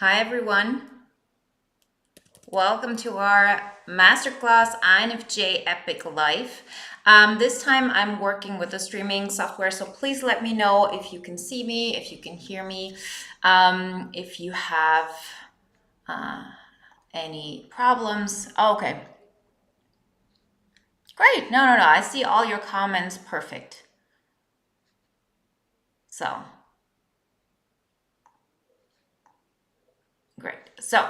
Hi everyone, welcome to our Masterclass Infj Epic Life. This time I'm working with a streaming software, so please let me know if you can see me, if you can hear me, if you have any problems. Okay, great. No, I see all your comments. Perfect. So, great. So,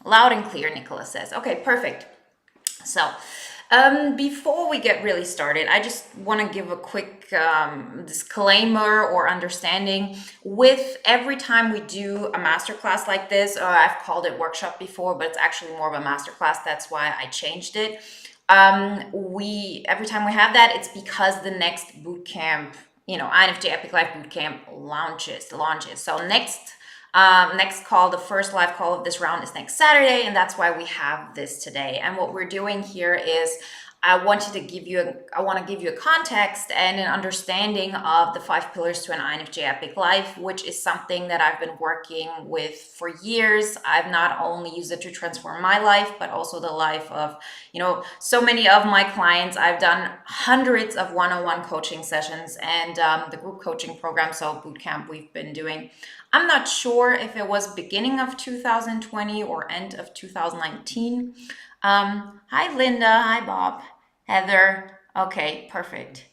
loud and clear, Nicholas says. Okay, perfect. So, before we get really started, I just want to give a quick disclaimer or understanding. With every time we do a masterclass like this, I've called it workshop before, but it's actually more of a masterclass. That's why I changed it. We every time we have that, it's because the next boot camp, INFJ Epic Life boot camp launches. So next call, the first live call of this round is next Saturday, and that's why we have this today. And what we're doing here is I want to give you a context and an understanding of the 5 pillars to an INFJ epic life, which is something that I've been working with for years. I've not only used it to transform my life, but also the life of, so many of my clients. I've done hundreds of one-on-one coaching sessions and the group coaching program, so boot camp we've been doing. I'm not sure if it was beginning of 2020 or end of 2019. Hi, Linda. Hi, Bob. Heather. Okay, perfect.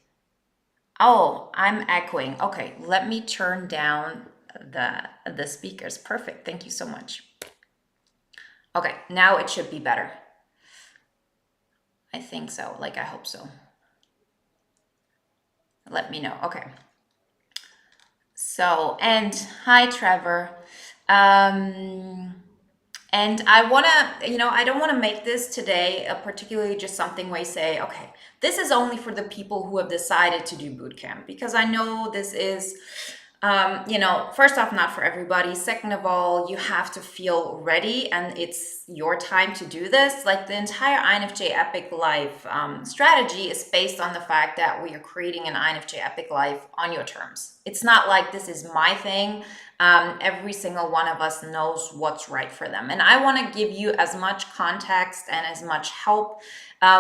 Oh, I'm echoing. Okay, let me turn down the speakers. Perfect. Thank you so much. Okay, now it should be better. I think so. I hope so. Let me know. Okay. So, and hi, Trevor. And I want to, I don't want to make this today particularly just something where you say, okay, this is only for the people who have decided to do boot camp, because I know this is, first off, not for everybody. Second of all, you have to feel ready and it's your time to do this. Like the entire INFJ Epic Life strategy is based on the fact that we are creating an INFJ Epic Life on your terms. It's not like this is my thing. Every single one of us knows what's right for them. And I want to give you as much context and as much help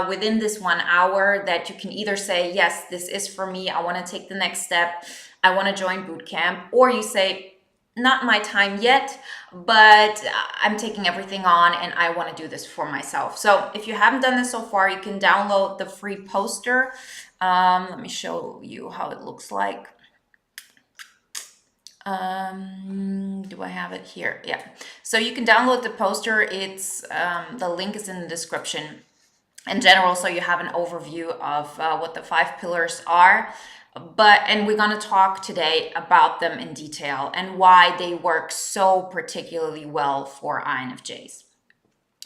within this 1 hour that you can either say, yes, this is for me. I want to take the next step. I want to join boot camp. Or you say, not my time yet, but I'm taking everything on and I want to do this for myself. So if you haven't done this so far, you can download the free poster. Let me show you how it looks like. Do I have it here? Yeah. So you can download the poster. It's the link is in the description in general, so you have an overview of what the 5 pillars are. And we're going to talk today about them in detail and why they work so particularly well for INFJs.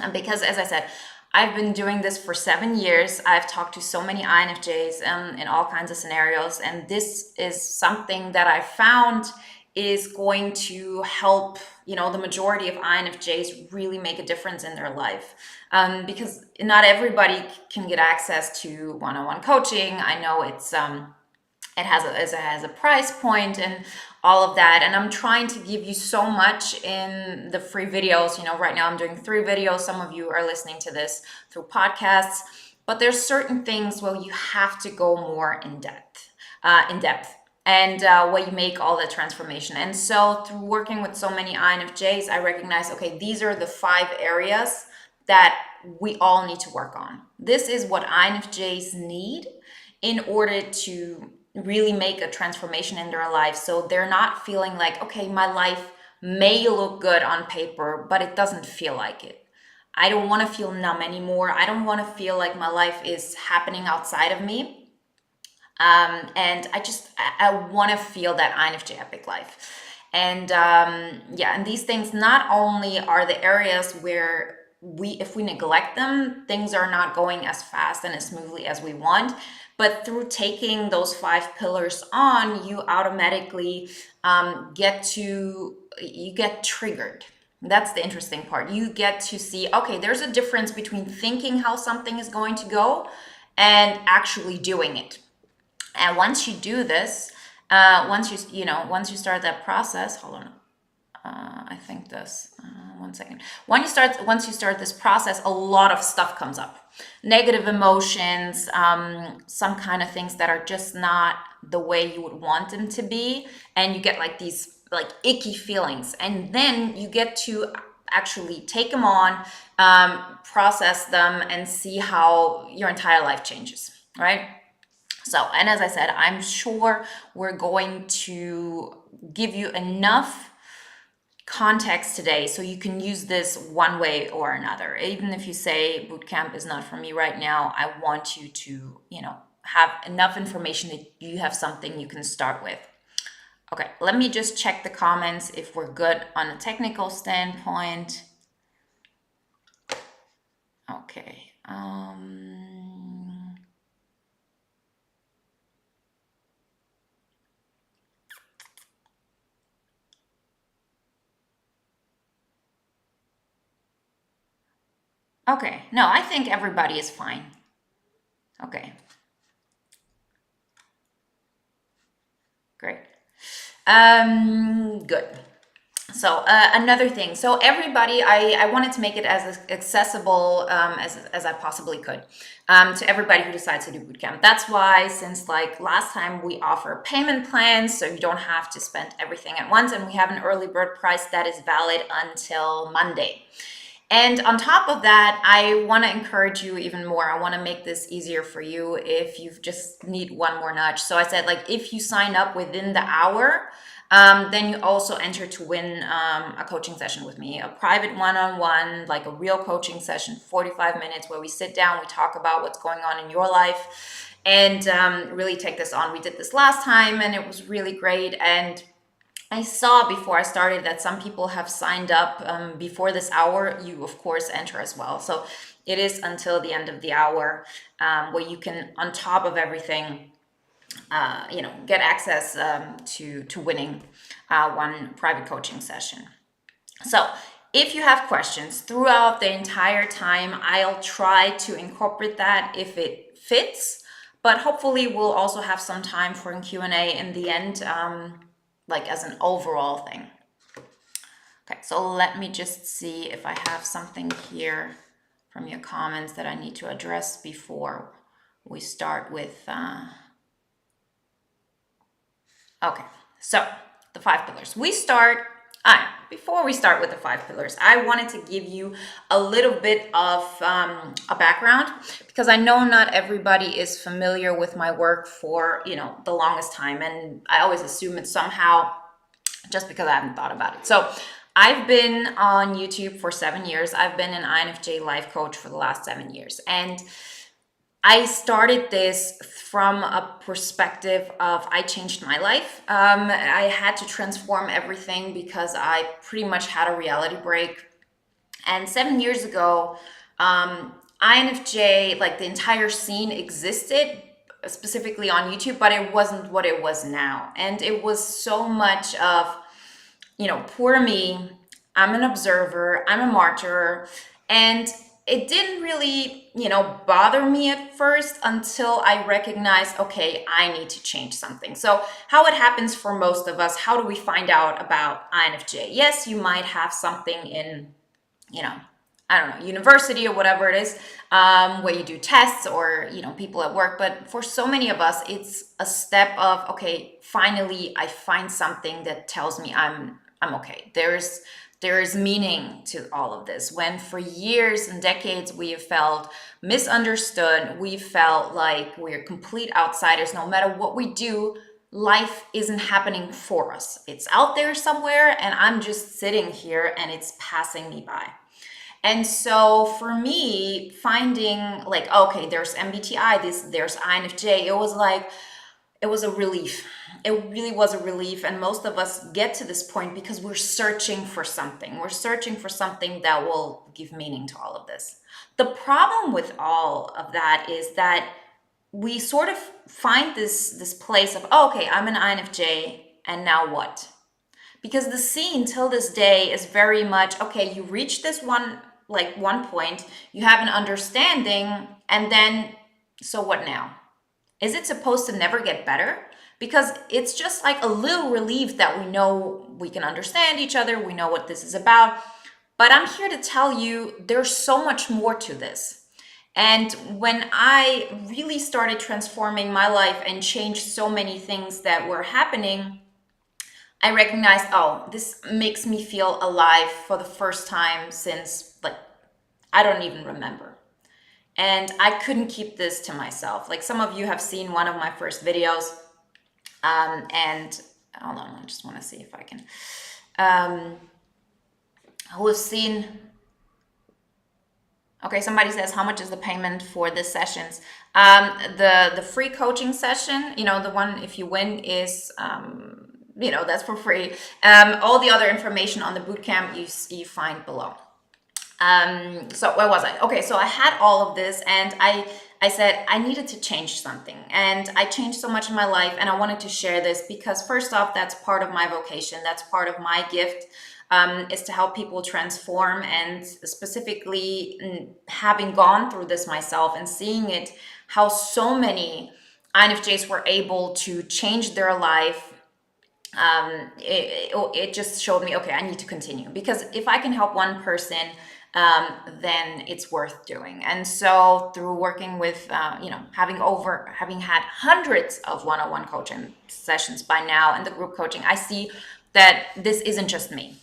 And because, as I said, I've been doing this for 7 years. I've talked to so many INFJs in all kinds of scenarios, and this is something that I found is going to help, the majority of INFJs really make a difference in their life. Because not everybody can get access to one-on-one coaching. I know it has a price point and all of that, and I'm trying to give you so much in the free videos. Right now I'm doing 3 videos. Some of you are listening to this through podcasts, but there's certain things where you have to go more in depth and where you make all the transformation. And so through working with so many INFJs, I recognize, okay, these are the 5 areas that we all need to work on. This is what INFJs need in order to really make a transformation in their life. So they're not feeling like, okay, my life may look good on paper, but it doesn't feel like it. I don't want to feel numb anymore. I don't want to feel like my life is happening outside of me. And I want to feel that INFJ epic life. And and these things not only are the areas where if we neglect them, things are not going as fast and as smoothly as we want. But through taking those 5 pillars on, you automatically you get triggered. That's the interesting part. You get to see, okay, there's a difference between thinking how something is going to go and actually doing it. And once you do this, once you start that process, hold on. I think this, 1 second. Once you start this process, a lot of stuff comes up. Negative emotions, some kind of things that are just not the way you would want them to be. And you get like these like icky feelings. And then you get to actually take them on, process them, and see how your entire life changes, right? So, and as I said, I'm sure we're going to give you enough context today so you can use this one way or another. Even if you say bootcamp is not for me right now, I want you to, have enough information that you have something you can start with. Okay, let me just check the comments if we're good on a technical standpoint. Okay. Okay, no, I think everybody is fine. Okay. Great. Good. So another thing. So everybody, I wanted to make it as accessible as I possibly could to everybody who decides to do bootcamp. That's why, since like last time, we offer payment plans, so you don't have to spend everything at once, and we have an early bird price that is valid until Monday. And on top of that, I want to encourage you even more. I want to make this easier for you if you just need one more nudge. So I said, like, if you sign up within the hour, then you also enter to win a coaching session with me, a private one-on-one, like a real coaching session, 45 minutes, where we sit down, we talk about what's going on in your life, and really take this on. We did this last time, and it was really great. And I saw before I started that some people have signed up before this hour. You, of course, enter as well. So it is until the end of the hour where you can, on top of everything, get access to winning one private coaching session. So if you have questions throughout the entire time, I'll try to incorporate that if it fits. But hopefully we'll also have some time for a Q&A in the end, like as an overall thing. Okay, so let me just see if I have something here from your comments that I need to address before we start with... Okay, so the 5 pillars. Before we start with the 5 pillars, I wanted to give you a little bit of a background, because I know not everybody is familiar with my work for, the longest time. And I always assume it's somehow just because I haven't thought about it. So I've been on YouTube for 7 years. I've been an INFJ life coach for the last 7 years. And I started this from a perspective of I changed my life. I had to transform everything because I pretty much had a reality break. And 7 years ago, INFJ, like the entire scene existed, specifically on YouTube, but it wasn't what it was now. And it was so much of, poor me, I'm an observer, I'm a martyr, and it didn't really, bother me at first until I recognized, okay, I need to change something. So how it happens for most of us, how do we find out about INFJ? Yes, you might have something in, I don't know, university or whatever it is, where you do tests or, people at work. But for so many of us, it's a step of, okay, finally I find something that tells me I'm okay. There is meaning to all of this. When for years and decades we have felt misunderstood, we felt like we're complete outsiders. No matter what we do, life isn't happening for us. It's out there somewhere, and I'm just sitting here and it's passing me by. And so for me, finding like, okay, there's MBTI, there's INFJ, it was a relief. It really was a relief. And most of us get to this point because we're searching for something. We're searching for something that will give meaning to all of this. The problem with all of that is that we sort of find this place of, oh, okay, I'm an INFJ, and now what? Because the scene till this day is very much, okay, you reach this one point, you have an understanding, and then, so what now? Is it supposed to never get better? because it's just like a little relief that we know we can understand each other, we know what this is about. But I'm here to tell you there's so much more to this. And when I really started transforming my life and changed so many things that were happening, I recognized, oh, this makes me feel alive for the first time since, like, I don't even remember. And I couldn't keep this to myself. Like, some of you have seen one of my first videos. And hold on, I just want to see if I can. Who has seen? Okay, somebody says, how much is the payment for the sessions? The free coaching session, the one if you win is, that's for free. All the other information on the bootcamp you find below. So where was I? Okay, so I had all of this, and I said I needed to change something, and I changed so much in my life, and I wanted to share this because, first off, that's part of my vocation. That's part of my gift, is to help people transform. And specifically, having gone through this myself and seeing it, how so many INFJs were able to change their life. It just showed me, okay, I need to continue, because if I can help one person, then it's worth doing. And so through working with, having had hundreds of one-on-one coaching sessions by now, and the group coaching, I see that this isn't just me.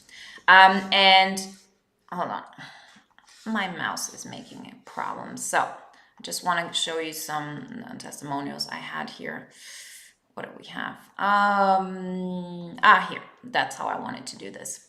And hold on, my mouse is making a problem. So I just want to show you some testimonials I had here. What do we have? Here, that's how I wanted to do this.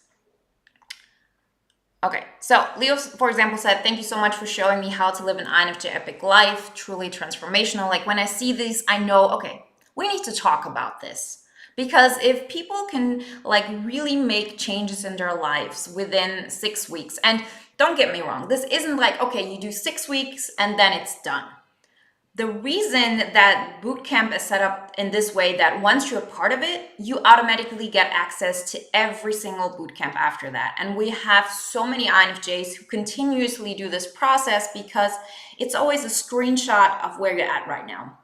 Okay, so Leo, for example, said, thank you so much for showing me how to live an INFJ epic life, truly transformational. Like, when I see these, I know, okay, we need to talk about this. Because if people can like really make changes in their lives within 6 weeks, and don't get me wrong, this isn't like, okay, you do 6 weeks and then it's done. The reason that bootcamp is set up in this way, that once you're part of it, you automatically get access to every single bootcamp after that. And we have so many INFJs who continuously do this process because it's always a screenshot of where you're at right now.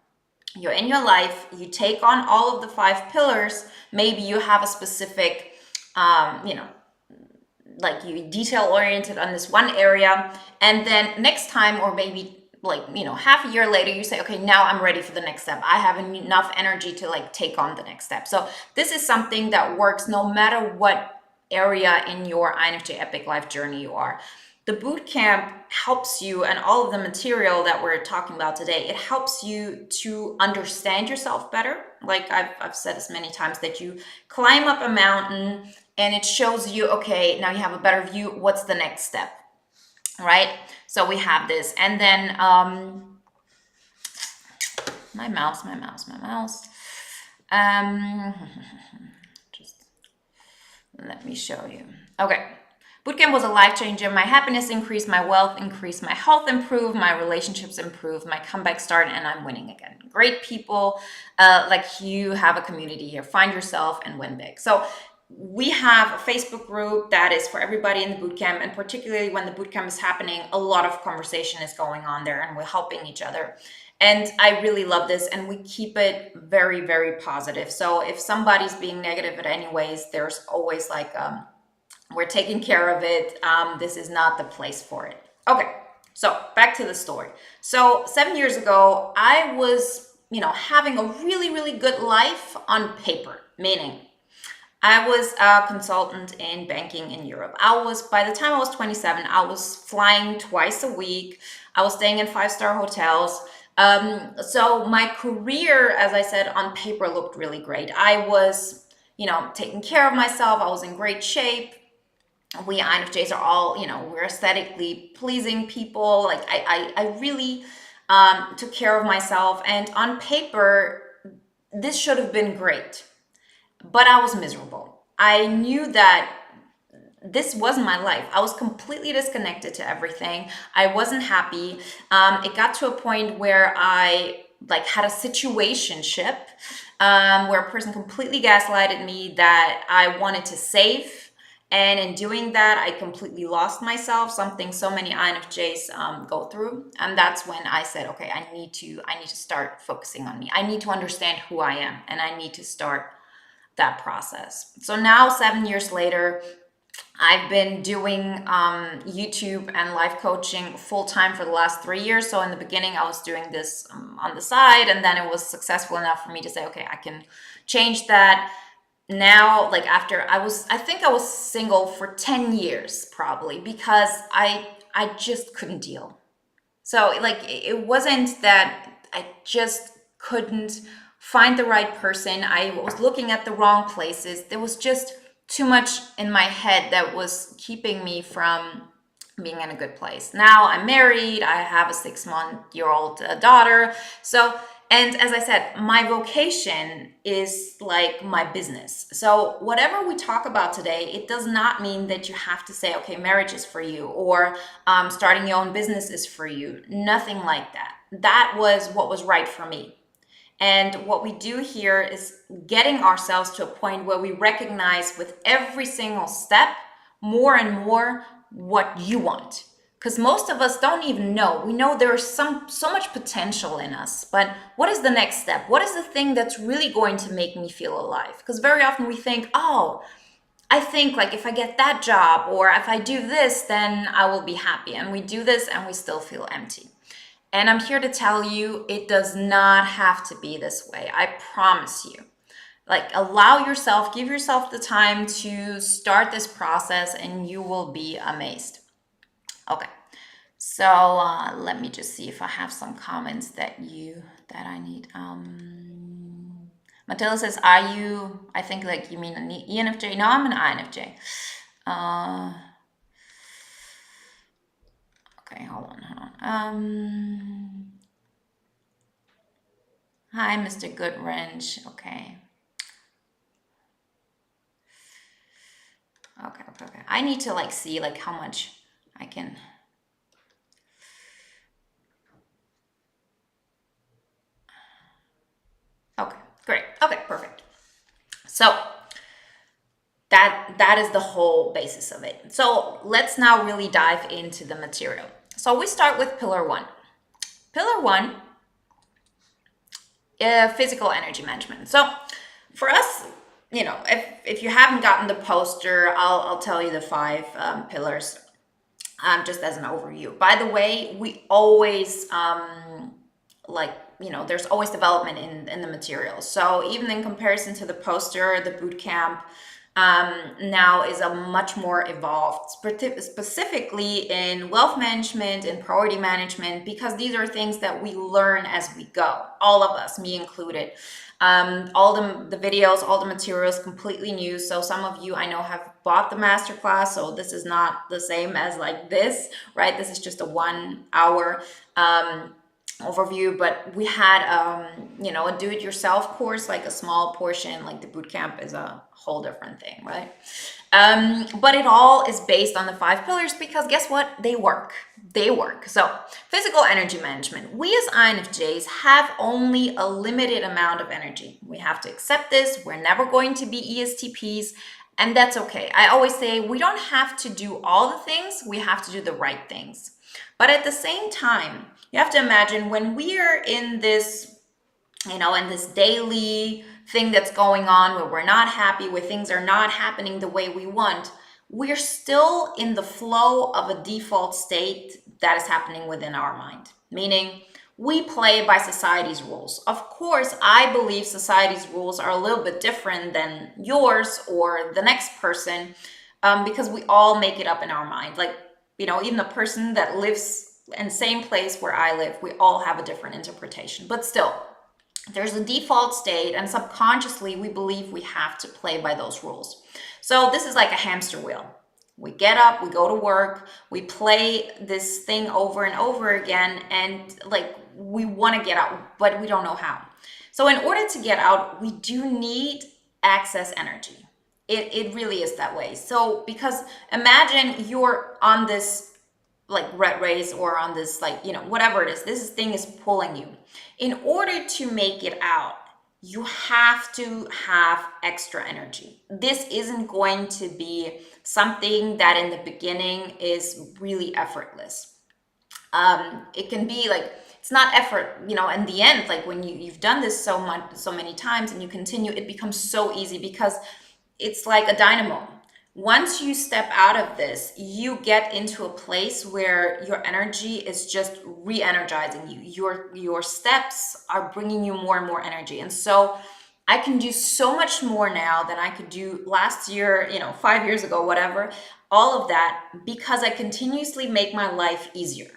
You're in your life, you take on all of the 5 pillars. Maybe you have a specific, like you detail oriented on this one area. And then next time, or maybe half a year later, you say, okay, now I'm ready for the next step. I have enough energy to like take on the next step. So this is something that works no matter what area in your INFJ epic life journey you are. The bootcamp helps you, and all of the material that we're talking about today, it helps you to understand yourself better. Like I've said this many times, that you climb up a mountain and it shows you, okay, now you have a better view. What's the next step? Right? So we have this. And then my mouse. Just let me show you. Okay. Bootcamp was a life changer. My happiness increased, my wealth increased, my health improved, my relationships improved, my comeback started, and I'm winning again. Great people like you have a community here. Find yourself and win big. So we have a Facebook group that is for everybody in the bootcamp, and particularly when the bootcamp is happening, a lot of conversation is going on there, and we're helping each other. And I really love this, and we keep it very, very positive. So if somebody's being negative in any ways, there's always like, we're taking care of it. This is not the place for it. Okay, so back to the story. So 7 years ago, I was, having a really, really good life on paper, meaning I was a consultant in banking in Europe. By the time I was 27, I was flying twice a week. I was staying in 5-star hotels. So my career, as I said, on paper looked really great. I was, taking care of myself. I was in great shape. We INFJs are all, we're aesthetically pleasing people. Like I really took care of myself. And on paper, this should have been great. But I was miserable. I knew that this wasn't my life. I was completely disconnected to everything. I wasn't happy. It got to a point where I had a situationship where a person completely gaslighted me that I wanted to save, And in doing that, I completely lost myself, something so many INFJs go through. And that's when I said, okay, I need to start focusing on me. I need to understand who I am, and I need to start that process. So now, 7 years later, I've been doing YouTube and life coaching full time for the last 3 years. So in the beginning, I was doing this on the side, and then it was successful enough for me to say, okay, I can change that. Now, like after I think I was single for 10 years probably, because I just couldn't deal. So like it wasn't that I just couldn't find the right person. I was looking at the wrong places. There was just too much in my head that was keeping me from being in a good place. Now I'm married. I have a 6-month-year-old daughter. So, and as I said, my vocation is like my business. So whatever we talk about today, it does not mean that you have to say, okay, marriage is for you, or starting your own business is for you. Nothing like that. That was what was right for me. And what we do here is getting ourselves to a point where we recognize with every single step more and more what you want. Because most of us don't even know. We know there's so much potential in us, but what is the next step? What is the thing that's really going to make me feel alive? Because very often we think, oh, I think like if I get that job or if I do this, then I will be happy. And we do this and we still feel empty. And I'm here to tell you, it does not have to be this way. I promise you. Like, allow yourself, give yourself the time to start this process, and you will be amazed. Okay. So let me just see if I have some comments that I need. Matilda says, "Are you?" I think like you mean an ENFJ. No, I'm an INFJ. Okay, hold on. Hi, Mr. Goodwrench. Okay. Okay. I need to like see like how much I can. Okay, great. Okay, perfect. So that is the whole basis of it. So let's now really dive into the material. So we start with pillar one. Pillar one, physical energy management. So for us, you know, if you haven't gotten the poster, I'll tell you the 5 pillars just as an overview. By the way, we always there's always development in the materials. So even in comparison to the poster, the boot camp now is a much more evolved, specifically in wealth management and priority management, because these are things that we learn as we go. All of us, me included. All the videos, all the materials completely new. So some of you I know have bought the masterclass. So this is not the same as like this, right? This is just a 1 hour overview, but we had a do-it-yourself course, like a small portion. Like the bootcamp is a whole different thing, right? But it all is based on the 5 pillars, because guess what? They work. So physical energy management. We as INFJs have only a limited amount of energy. We have to accept this. We're never going to be ESTPs, and that's okay. I always say we don't have to do all the things. We have to do the right things. But at the same time, you have to imagine when we are in this, in this daily thing that's going on where we're not happy, where things are not happening the way we want, we're still in the flow of a default state that is happening within our mind. Meaning, we play by society's rules. Of course, I believe society's rules are a little bit different than yours or the next person, because we all make it up in our mind. Like, even a person that lives in the same place where I live, we all have a different interpretation. But still, there's a default state, and subconsciously we believe we have to play by those rules. So this is like a hamster wheel. We get up, we go to work, we play this thing over and over again, and like we want to get out, but we don't know how. So in order to get out, we do need excess energy. It really is that way. So because imagine you're on this like rat race, or on this, like, whatever it is, this thing is pulling you. In order to make it out, you have to have extra energy. This isn't going to be something that in the beginning is really effortless. It can be like, it's not effort, in the end, like when you've done this so many times and you continue, it becomes so easy because it's like a dynamo. Once you step out of this, you get into a place where your energy is just re-energizing you. Your steps are bringing you more and more energy. And so I can do so much more now than I could do last year, 5 years ago, whatever, all of that, because I continuously make my life easier.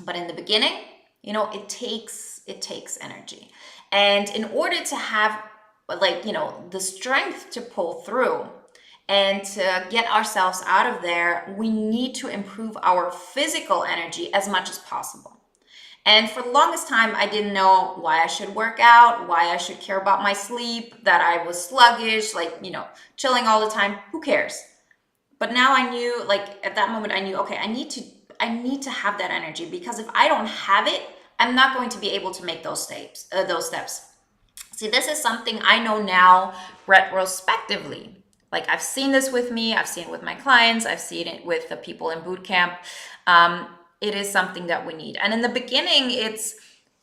But in the beginning, it takes energy. And in order to have the strength to pull through and to get ourselves out of there, we need to improve our physical energy as much as possible. And for the longest time, I didn't know why I should work out, why I should care about my sleep, that I was sluggish, chilling all the time. Who cares? But now I knew, at that moment, I knew, okay, I need to have that energy, because if I don't have it, I'm not going to be able to make those steps. See, this is something I know now retrospectively. Like, I've seen this with me, I've seen it with my clients, I've seen it with the people in boot camp. It is something that we need. And in the beginning, it's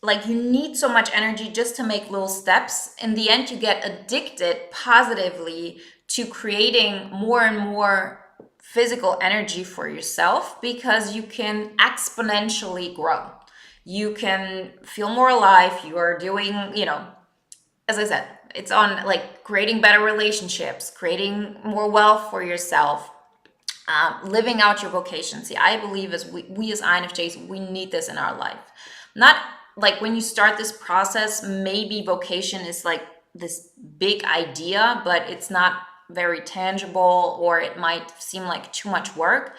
like you need so much energy just to make little steps. In the end, you get addicted positively to creating more and more physical energy for yourself, because you can exponentially grow. You can feel more alive. You are doing, as I said, it's on like creating better relationships, creating more wealth for yourself, living out your vocation. See, I believe as we as INFJs, we need this in our life. Not like when you start this process, maybe vocation is like this big idea, but it's not very tangible, or it might seem like too much work.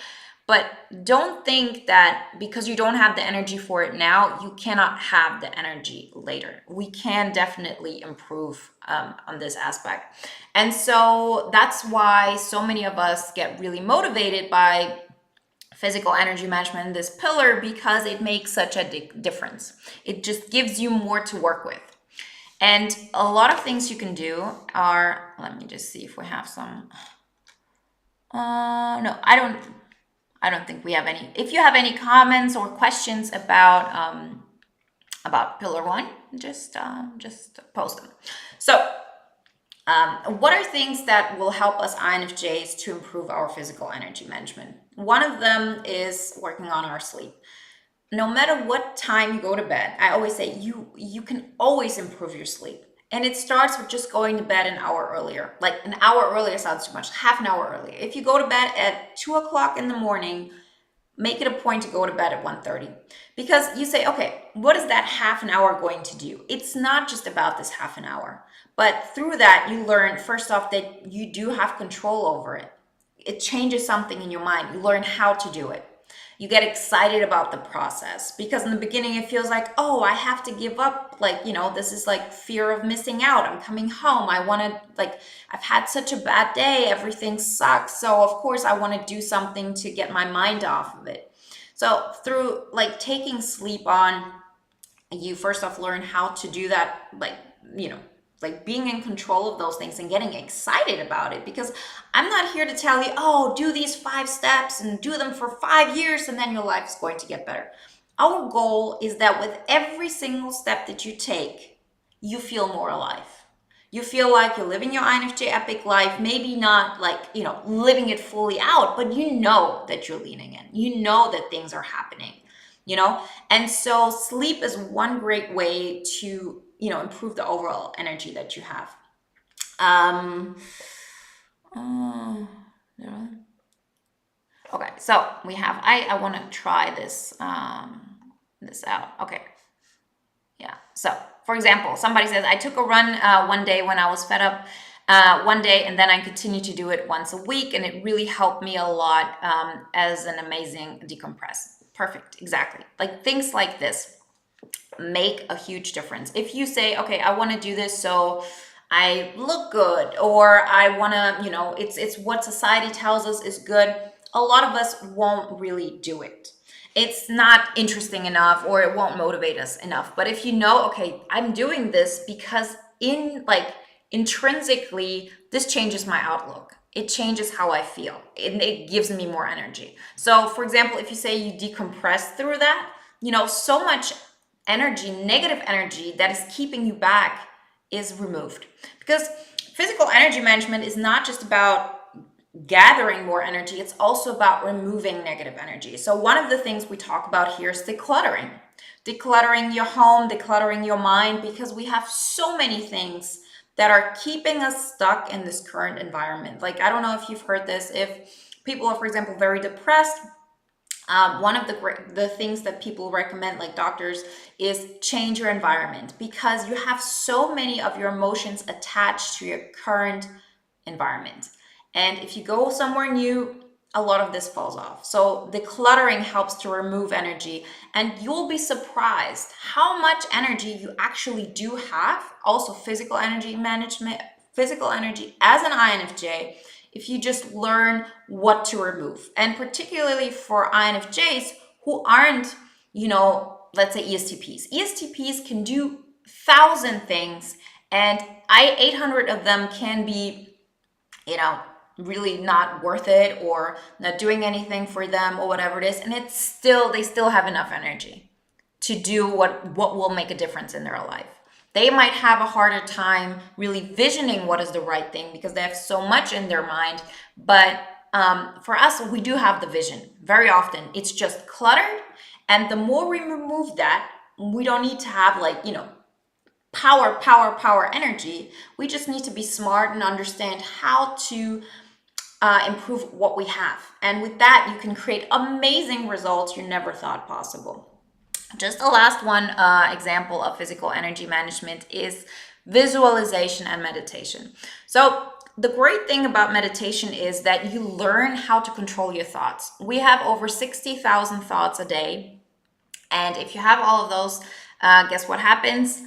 But don't think that because you don't have the energy for it now, you cannot have the energy later. We can definitely improve on this aspect. And so that's why so many of us get really motivated by physical energy management in this pillar, because it makes such a difference. It just gives you more to work with. And a lot of things you can do are, let me just see if we have some. No, I don't think we have any. If you have any comments or questions about pillar one, just post them. So, what are things that will help us INFJs to improve our physical energy management? One of them is working on our sleep. No matter what time you go to bed, I always say you can always improve your sleep. And it starts with just going to bed an hour earlier. Like, an hour earlier sounds too much, half an hour earlier. If you go to bed at 2 o'clock in the morning, make it a point to go to bed at 1:30. Because you say, okay, what is that half an hour going to do? It's not just about this half an hour. But through that, you learn, first off, that you do have control over it. It changes something in your mind. You learn how to do it. You get excited about the process, because in the beginning it feels like, oh, I have to give up. This is like fear of missing out. I'm coming home. I've had such a bad day. Everything sucks. So of course I want to do something to get my mind off of it. So through taking sleep on, you first off learn how to do that, being in control of those things and getting excited about it. Because I'm not here to tell you, oh, do these 5 steps and do them for 5 years and then your life is going to get better. Our goal is that with every single step that you take, you feel more alive. You feel like you're living your INFJ epic life, maybe not living it fully out, but you know that you're leaning in. You know that things are happening, And so sleep is one great way to improve the overall energy that you have. Okay, so we have, I want to try this out. Okay. Yeah. So for example, somebody says, I took a run one day when I was fed up one day, and then I continued to do it once a week. And it really helped me a lot as an amazing decompress. Perfect. Exactly. Like things like this make a huge difference. If you say, okay, I want to do this so I look good, or I want to, it's what society tells us is good, a lot of us won't really do it. It's not interesting enough, or it won't motivate us enough. But if you know, okay, I'm doing this because in like intrinsically, this changes my outlook. It changes how I feel. It gives me more energy. So for example, if you say you decompress through that, so much energy, negative energy that is keeping you back is removed. Because physical energy management is not just about gathering more energy, it's also about removing negative energy. So one of the things we talk about here is decluttering. Decluttering your home, decluttering your mind, because we have so many things that are keeping us stuck in this current environment. Like, I don't know if you've heard this, if people are, for example, very depressed, one of the things that people recommend, like doctors, is change your environment, because you have so many of your emotions attached to your current environment. And if you go somewhere new, a lot of this falls off. So decluttering helps to remove energy, and you'll be surprised how much energy you actually do have. Also, physical energy management, physical energy as an INFJ, if you just learn what to remove. And particularly for INFJs who aren't, let's say ESTPs. ESTPs can do 1,000 things, and 800 of them can be, really not worth it, or not doing anything for them, or whatever it is. And they still have enough energy to do what will make a difference in their life. They might have a harder time really visioning what is the right thing because they have so much in their mind. But for us, we do have the vision. Very often, it's just cluttered. And the more we remove that, we don't need to have power energy. We just need to be smart and understand how to improve what we have. And with that, you can create amazing results you never thought possible. Just a last one example of physical energy management is visualization and meditation. So the great thing about meditation is that you learn how to control your thoughts. We have over 60,000 thoughts a day. And if you have all of those, guess what happens?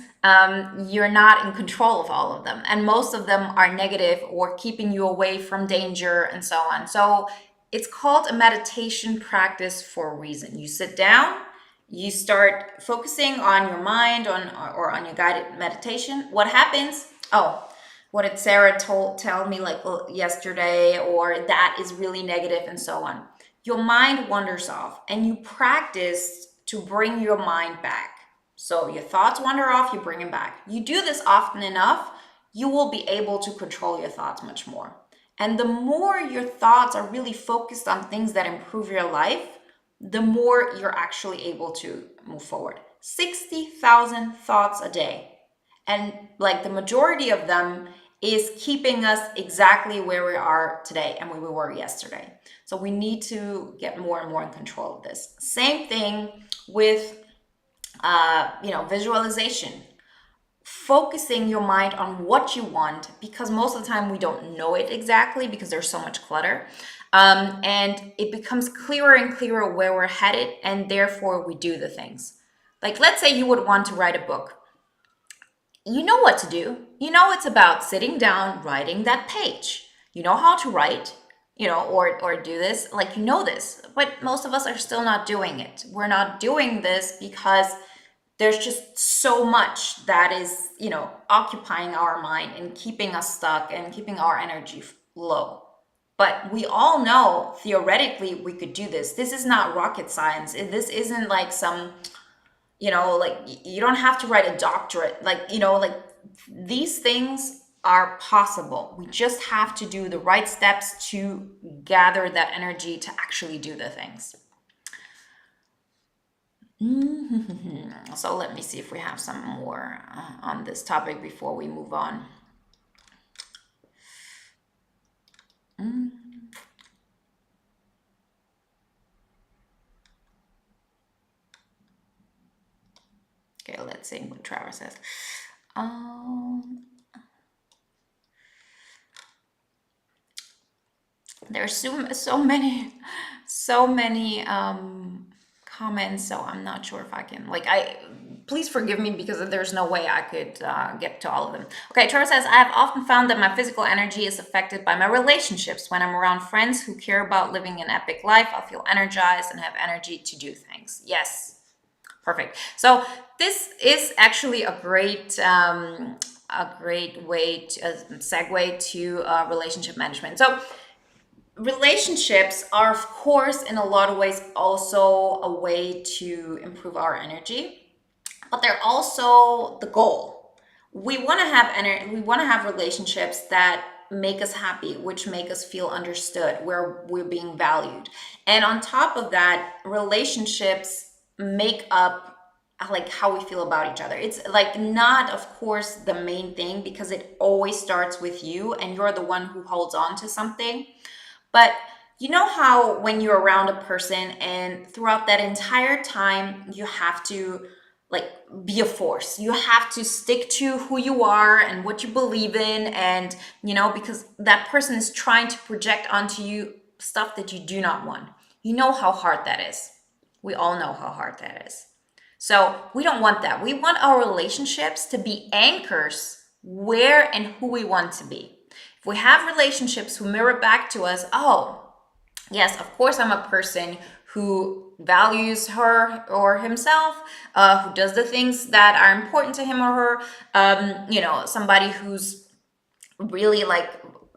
You're not in control of all of them. And most of them are negative or keeping you away from danger and so on. So it's called a meditation practice for a reason. You sit down, you start focusing on your mind or on your guided meditation. What happens? Oh, what did Sarah tell me yesterday, or that is really negative and so on. Your mind wanders off, and you practice to bring your mind back. So your thoughts wander off, you bring them back. You do this often enough, you will be able to control your thoughts much more. And the more your thoughts are really focused on things that improve your life, the more you're actually able to move forward. 60,000 thoughts a day. And the majority of them is keeping us exactly where we are today and where we were yesterday. So we need to get more and more in control of this. Same thing with, visualization. Focusing your mind on what you want, because most of the time we don't know it exactly because there's so much clutter. And it becomes clearer and clearer where we're headed, and therefore we do the things. Like, let's say you would want to write a book. You know what to do. It's about sitting down, writing that page. You know how to write, or do this, this. But most of us are still not doing it. We're not doing this because there's just so much that is, occupying our mind and keeping us stuck and keeping our energy low. But we all know theoretically we could do this. This is not rocket science. This isn't like some, you don't have to write a doctorate. These things are possible. We just have to do the right steps to gather that energy to actually do the things. So let me see if we have some more on this topic before we move on. Okay, let's see what Trevor says. There's so many comments, so I'm not sure if I can please forgive me because there's no way I could get to all of them. Okay, Trevor says, I have often found that my physical energy is affected by my relationships. When I'm around friends who care about living an epic life, I feel energized and have energy to do things. Yes, perfect. So this is actually a great a great way to segue to relationship management. So relationships are, of course, in a lot of ways also a way to improve our energy, but they're also the goal. We want to have we want to have relationships that make us happy, which make us feel understood, where we're being valued. And on top of that, relationships make up like how we feel about each other. It's like not, of course, the main thing, because it always starts with you and you're the one who holds on to something. But you know how when you're around a person and throughout that entire time, you have to like be a force. You have to stick to who you are and what you believe in. And, because that person is trying to project onto you stuff that you do not want. You know how hard that is. We all know how hard that is. So we don't want that. We want our relationships to be anchors where and who we want to be. If we have relationships who mirror back to us, oh, yes, of course, I'm a person who values her or himself, who does the things that are important to him or her, somebody who's really like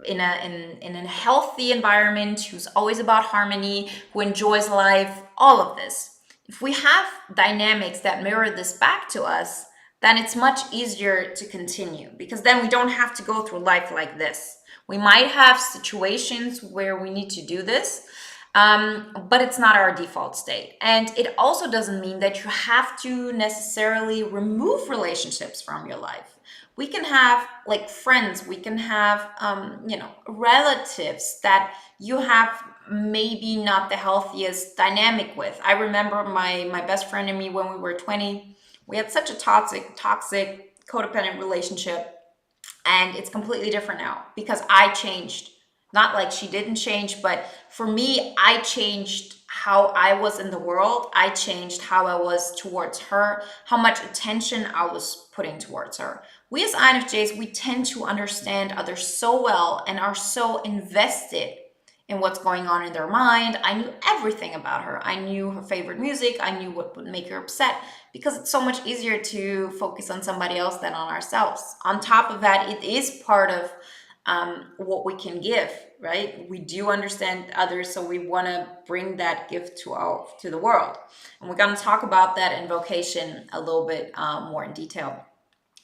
in a healthy environment, who's always about harmony, who enjoys life, all of this. If we have dynamics that mirror this back to us, then it's much easier to continue, because then we don't have to go through life like this. We might have situations where we need to do this, but it's not our default state. And it also doesn't mean that you have to necessarily remove relationships from your life. We can have like friends, we can have, relatives that you have maybe not the healthiest dynamic with. I remember my best friend and me when we were 20, we had such a toxic, codependent relationship. And it's completely different now because I changed. Not like she didn't change, but for me, I changed how I was in the world. I changed how I was towards her, how much attention I was putting towards her. We as INFJs, we tend to understand others so well and are so invested in what's going on in their mind. I knew everything about her. I knew her favorite music. I knew what would make her upset, because it's so much easier to focus on somebody else than on ourselves. On top of that, it is part of what we can give, right? We do understand others, so we want to bring that gift to the world. And we're going to talk about that in Vocation a little bit more in detail.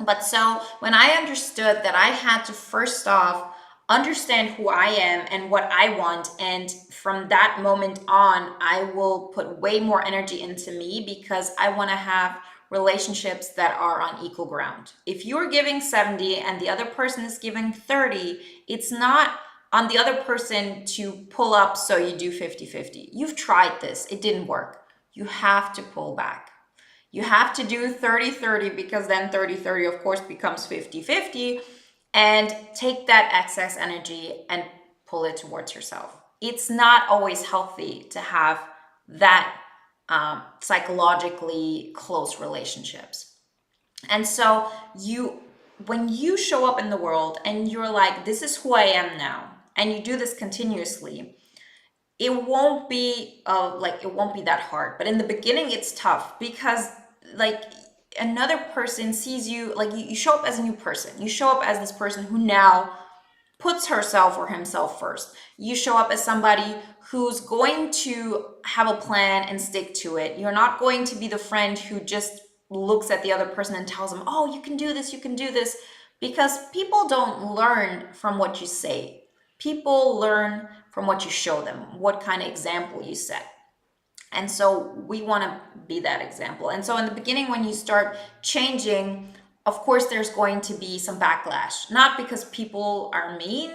But so when I understood that I had to first off understand who I am and what I want, and from that moment on, I will put way more energy into me, because I want to have relationships that are on equal ground. If you're giving 70 and the other person is giving 30, it's not on the other person to pull up so you do 50-50. You've tried this, it didn't work. You have to pull back. You have to do 30-30, because then 30-30 of course becomes 50-50, and take that excess energy and pull it towards yourself. It's not always healthy to have that psychologically close relationships. And so when you show up in the world and you're like, this is who I am now, and you do this continuously, it won't be that hard. But in the beginning, it's tough, because like another person sees you, like you show up as a new person. You show up as this person who now puts herself or himself first. You show up as somebody who's going to have a plan and stick to it. You're not going to be the friend who just looks at the other person and tells them, oh, you can do this, because people don't learn from what you say. People learn from what you show them, what kind of example you set. And so we want to be that example. And so in the beginning, when you start changing, of course, there's going to be some backlash, not because people are mean,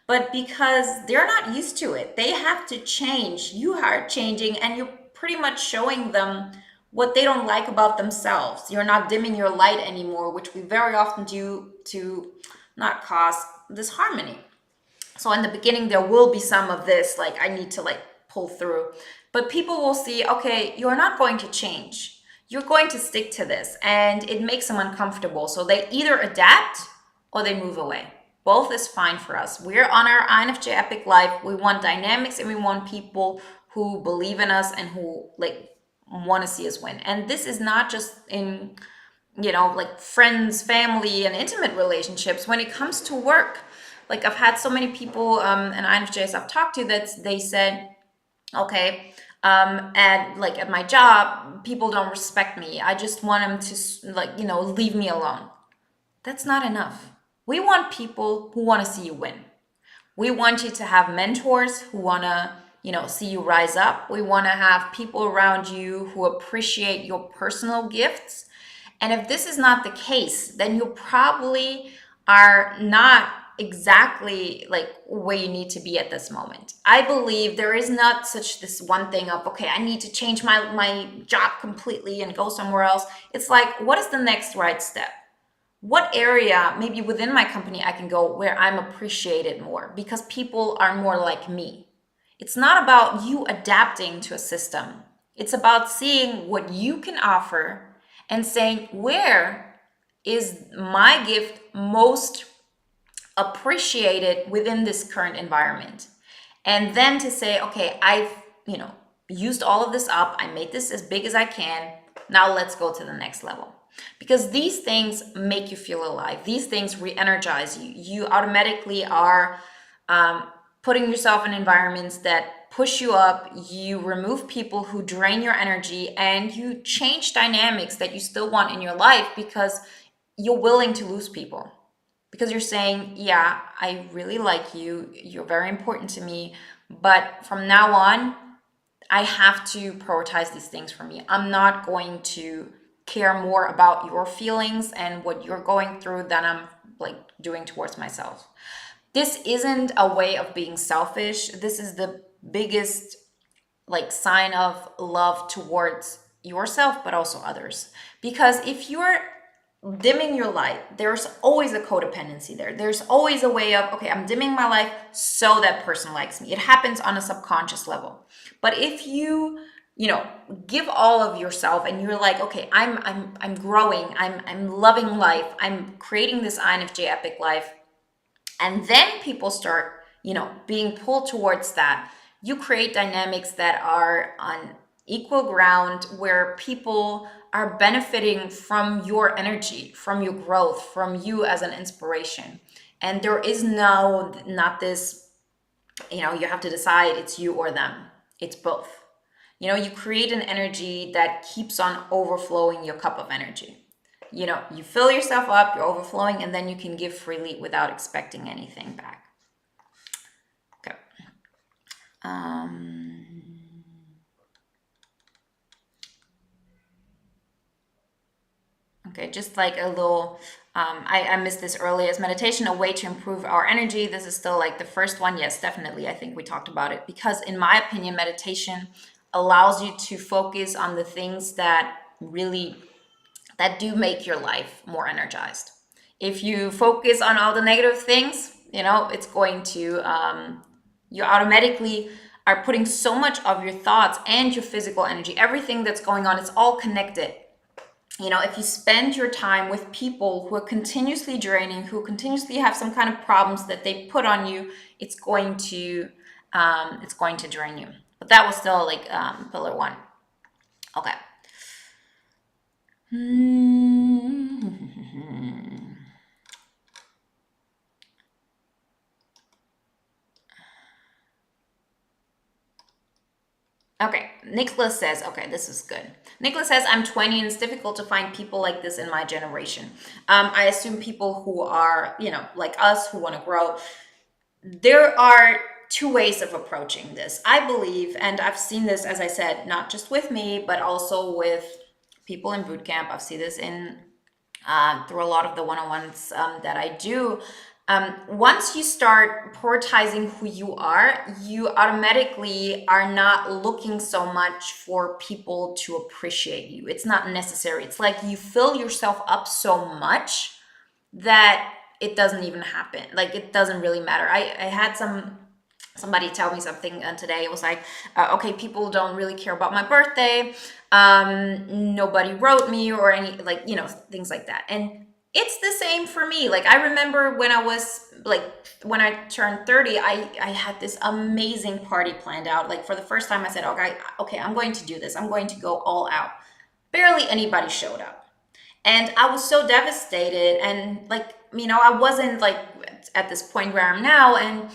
but because they're not used to it. They have to change. You are changing, and you're pretty much showing them what they don't like about themselves. You're not dimming your light anymore, which we very often do to not cause disharmony. So in the beginning, there will be some of this, like I need to like pull through, but people will see, okay, you're not going to change. You're going to stick to this, and it makes them uncomfortable. So they either adapt or they move away. Both is fine for us. We're on our INFJ epic life. We want dynamics, and we want people who believe in us and who like want to see us win. And this is not just in like friends, family, and intimate relationships. When it comes to work, like I've had so many people and INFJs I've talked to that they said, okay, and like at my job, people don't respect me. I just want them to leave me alone. That's not enough. We want people who want to see you win. We want you to have mentors who want to, see you rise up. We want to have people around you who appreciate your personal gifts. And if this is not the case, then you probably are not exactly like where you need to be at this moment. I believe there is not such this one thing of, okay, I need to change my job completely and go somewhere else. It's like, what is the next right step? What area maybe within my company I can go where I'm appreciated more because people are more like me? It's not about you adapting to a system. It's about seeing what you can offer and saying, where is my gift most appreciated within this current environment? And then to say, okay, I've, used all of this up. I made this as big as I can. Now let's go to the next level. Because these things make you feel alive. These things re-energize you. You automatically are putting yourself in environments that push you up. You remove people who drain your energy, and you change dynamics that you still want in your life because you're willing to lose people. Because you're saying, yeah, I really like you. You're very important to me. But from now on, I have to prioritize these things for me. I'm not going to care more about your feelings and what you're going through than I'm like doing towards myself. This isn't a way of being selfish. This is the biggest like sign of love towards yourself, but also others. Because if you're dimming your light, there's always a codependency there. There's always a way of, okay, I'm dimming my light so that person likes me. It happens on a subconscious level. But if you give all of yourself and you're like, okay, I'm growing, I'm loving life, I'm creating this INFJ epic life, and then people start being pulled towards that, you create dynamics that are on equal ground where people are benefiting from your energy, from your growth, from you as an inspiration. And there is not this, you have to decide it's you or them. It's both. You create an energy that keeps on overflowing your cup of energy. You fill yourself up, you're overflowing, and then you can give freely without expecting anything back. Okay. Okay, just like a little, I missed this earlier. Is meditation a way to improve our energy? This is still like the first one. Yes, definitely. I think we talked about it because in my opinion, meditation allows you to focus on the things that do make your life more energized. If you focus on all the negative things, it's going to, you automatically are putting so much of your thoughts and your physical energy, everything that's going on, it's all connected. If you spend your time with people who are continuously draining, who continuously have some kind of problems that they put on you, it's going to drain you. But that was still like pillar one. Okay. Okay, Nicholas says, okay, this is good. Nicholas says, I'm 20 and it's difficult to find people like this in my generation. I assume people who are, like us, who want to grow. There are two ways of approaching this. I believe, and I've seen this, as I said, not just with me, but also with people in boot camp. I've seen this in through a lot of the one-on-ones that I do. Once you start prioritizing who you are, you automatically are not looking so much for people to appreciate you. It's not necessary. It's like you fill yourself up so much that it doesn't even happen. Like it doesn't really matter. I had somebody tell me something today. It was like, okay, people don't really care about my birthday. Nobody wrote me or any, like, things like that. And it's the same for me. Like, I remember when when I turned 30, I had this amazing party planned out. Like for the first time I said, okay, I'm going to do this. I'm going to go all out. Barely anybody showed up. And I was so devastated. And like, I wasn't like at this point where I'm now. And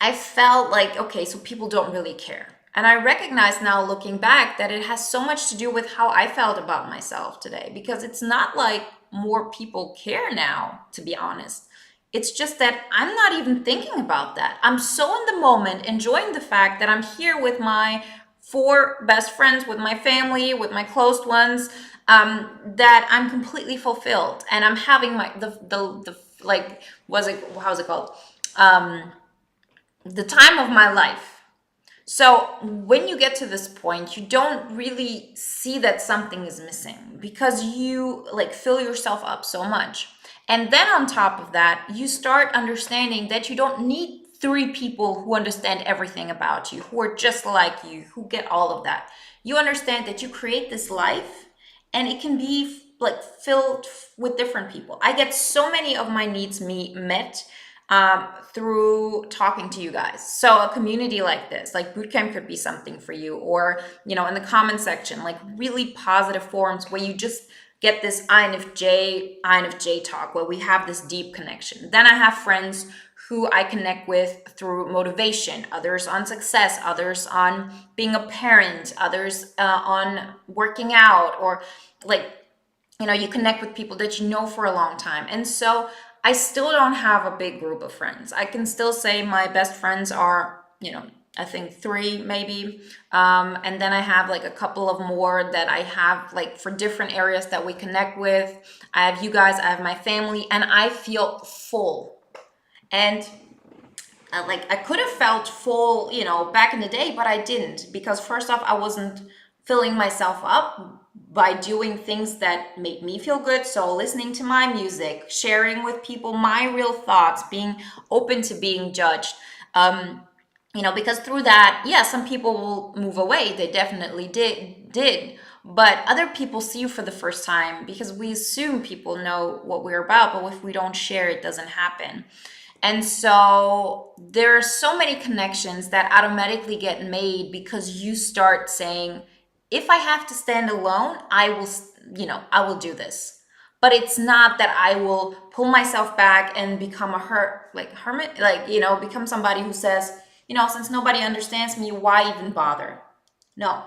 I felt like, okay, so people don't really care. And I recognize now looking back that it has so much to do with how I felt about myself today, because it's not like more people care now, to be honest. It's just that I'm not even thinking about that. I'm so in the moment, enjoying the fact that I'm here with my four best friends, with my family, with my close ones, that I'm completely fulfilled. And I'm having my, the like, how's it called? Um, the time of my life. So when you get to this point, you don't really see that something is missing because you like fill yourself up so much. And then on top of that, you start understanding that you don't need three people who understand everything about you, who are just like you, who get all of that. You understand that you create this life and it can be like filled with different people. I get so many of my needs met through talking to you guys. So a community like this, like bootcamp, could be something for you, or in the comment section, like really positive forums where you just get this INFJ talk, where we have this deep connection. Then I have friends who I connect with through motivation, others on success, others on being a parent, others on working out, or like, you connect with people that you know for a long time. And so I still don't have a big group of friends. I can still say my best friends are, I think three maybe. And then I have like a couple of more that I have like for different areas that we connect with. I have you guys, I have my family, and I feel full. And like I could have felt full, back in the day, but I didn't, because first off, I wasn't filling myself up by doing things that made me feel good. So listening to my music, sharing with people my real thoughts, being open to being judged. Because through that, yeah, some people will move away. They definitely did. But other people see you for the first time because we assume people know what we're about, but if we don't share, it doesn't happen. And so there are so many connections that automatically get made because you start saying, if I have to stand alone, I will do this. But it's not that I will pull myself back and become a hermit, like, become somebody who says, since nobody understands me, why even bother? No.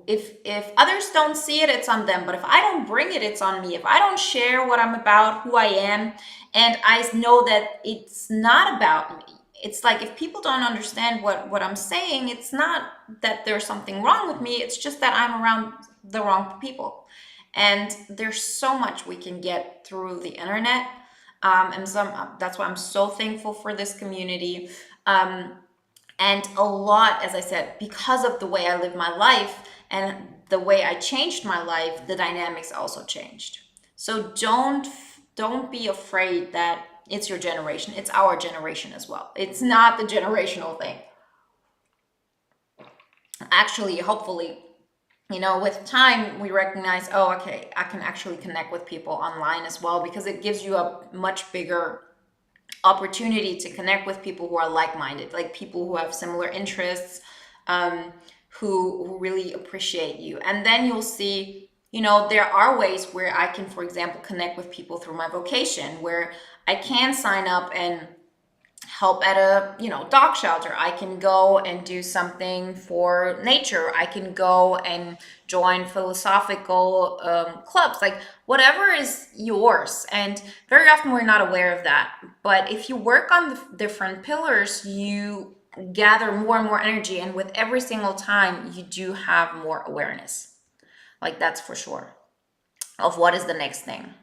If others don't see it, it's on them. But if I don't bring it, it's on me. If I don't share what I'm about, who I am, and I know that it's not about me. It's like, if people don't understand what I'm saying, it's not that there's something wrong with me. It's just that I'm around the wrong people. And there's so much we can get through the internet. And that's why I'm so thankful for this community. And a lot, as I said, because of the way I live my life and the way I changed my life, the dynamics also changed. So don't be afraid that it's your generation. It's our generation as well. It's not the generational thing. Actually, hopefully, with time, we recognize, oh, okay, I can actually connect with people online as well, because it gives you a much bigger opportunity to connect with people who are like-minded, like people who have similar interests, who really appreciate you. And then you'll see, there are ways where I can, for example, connect with people through my vocation, where I can sign up and help at a dog shelter. I can go and do something for nature. I can go and join philosophical clubs, like whatever is yours. And very often we're not aware of that, but if you work on the different pillars, you gather more and more energy, and with every single time you do have more awareness, like that's for sure, of what is the next thing.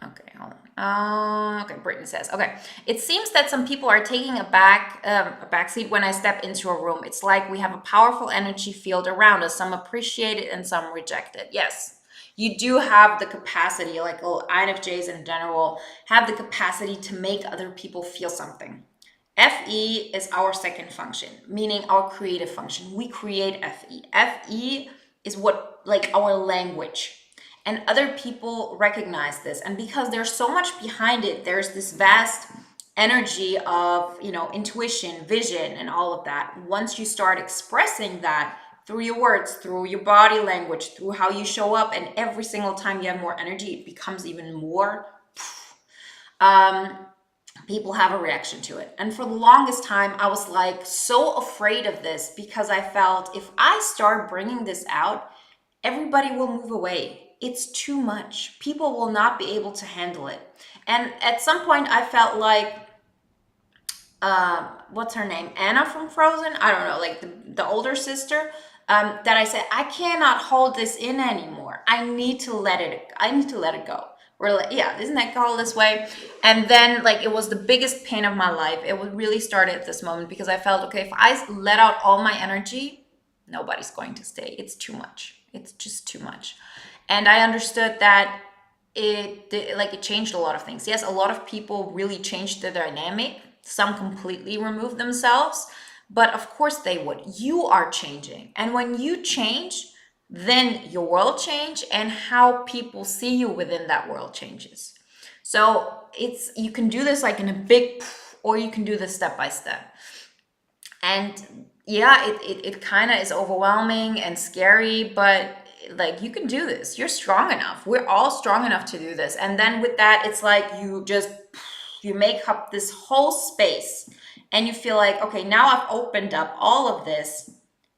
Okay, hold on. Okay, Britain says, okay. It seems that some people are taking a backseat when I step into a room. It's like we have a powerful energy field around us. Some appreciate it and some reject it. Yes, you do have the capacity, like INFJs in general, have the capacity to make other people feel something. FE is our second function, meaning our creative function. We create FE. FE is what, like, our language. And other people recognize this. And because there's so much behind it, there's this vast energy of, intuition, vision, and all of that. Once you start expressing that through your words, through your body language, through how you show up, and every single time you have more energy, it becomes even more. Um, People have a reaction to it. And for the longest time, I was like so afraid of this because I felt if I start bringing this out, everybody will move away. It's too much. People will not be able to handle it. And at some point, I felt like, what's her name? Anna from Frozen? I don't know, like the older sister. That I said, I cannot hold this in anymore. I need to let it go. We're like, yeah, isn't that called this way? And then like it was the biggest pain of my life. It would really start at this moment because I felt, okay, if I let out all my energy, nobody's going to stay. It's too much. It's just too much. And I understood that it changed a lot of things. Yes, a lot of people really changed the dynamic. Some completely removed themselves, but of course they would. You are changing. And when you change, then your world change and how people see you within that world changes. So you can do this like in a big, or you can do this step by step. And yeah, it kind of is overwhelming and scary, but like you can do this. You're strong enough. We're all strong enough to do this. And then with that, it's like you make up this whole space and you feel like, okay, now I've opened up all of this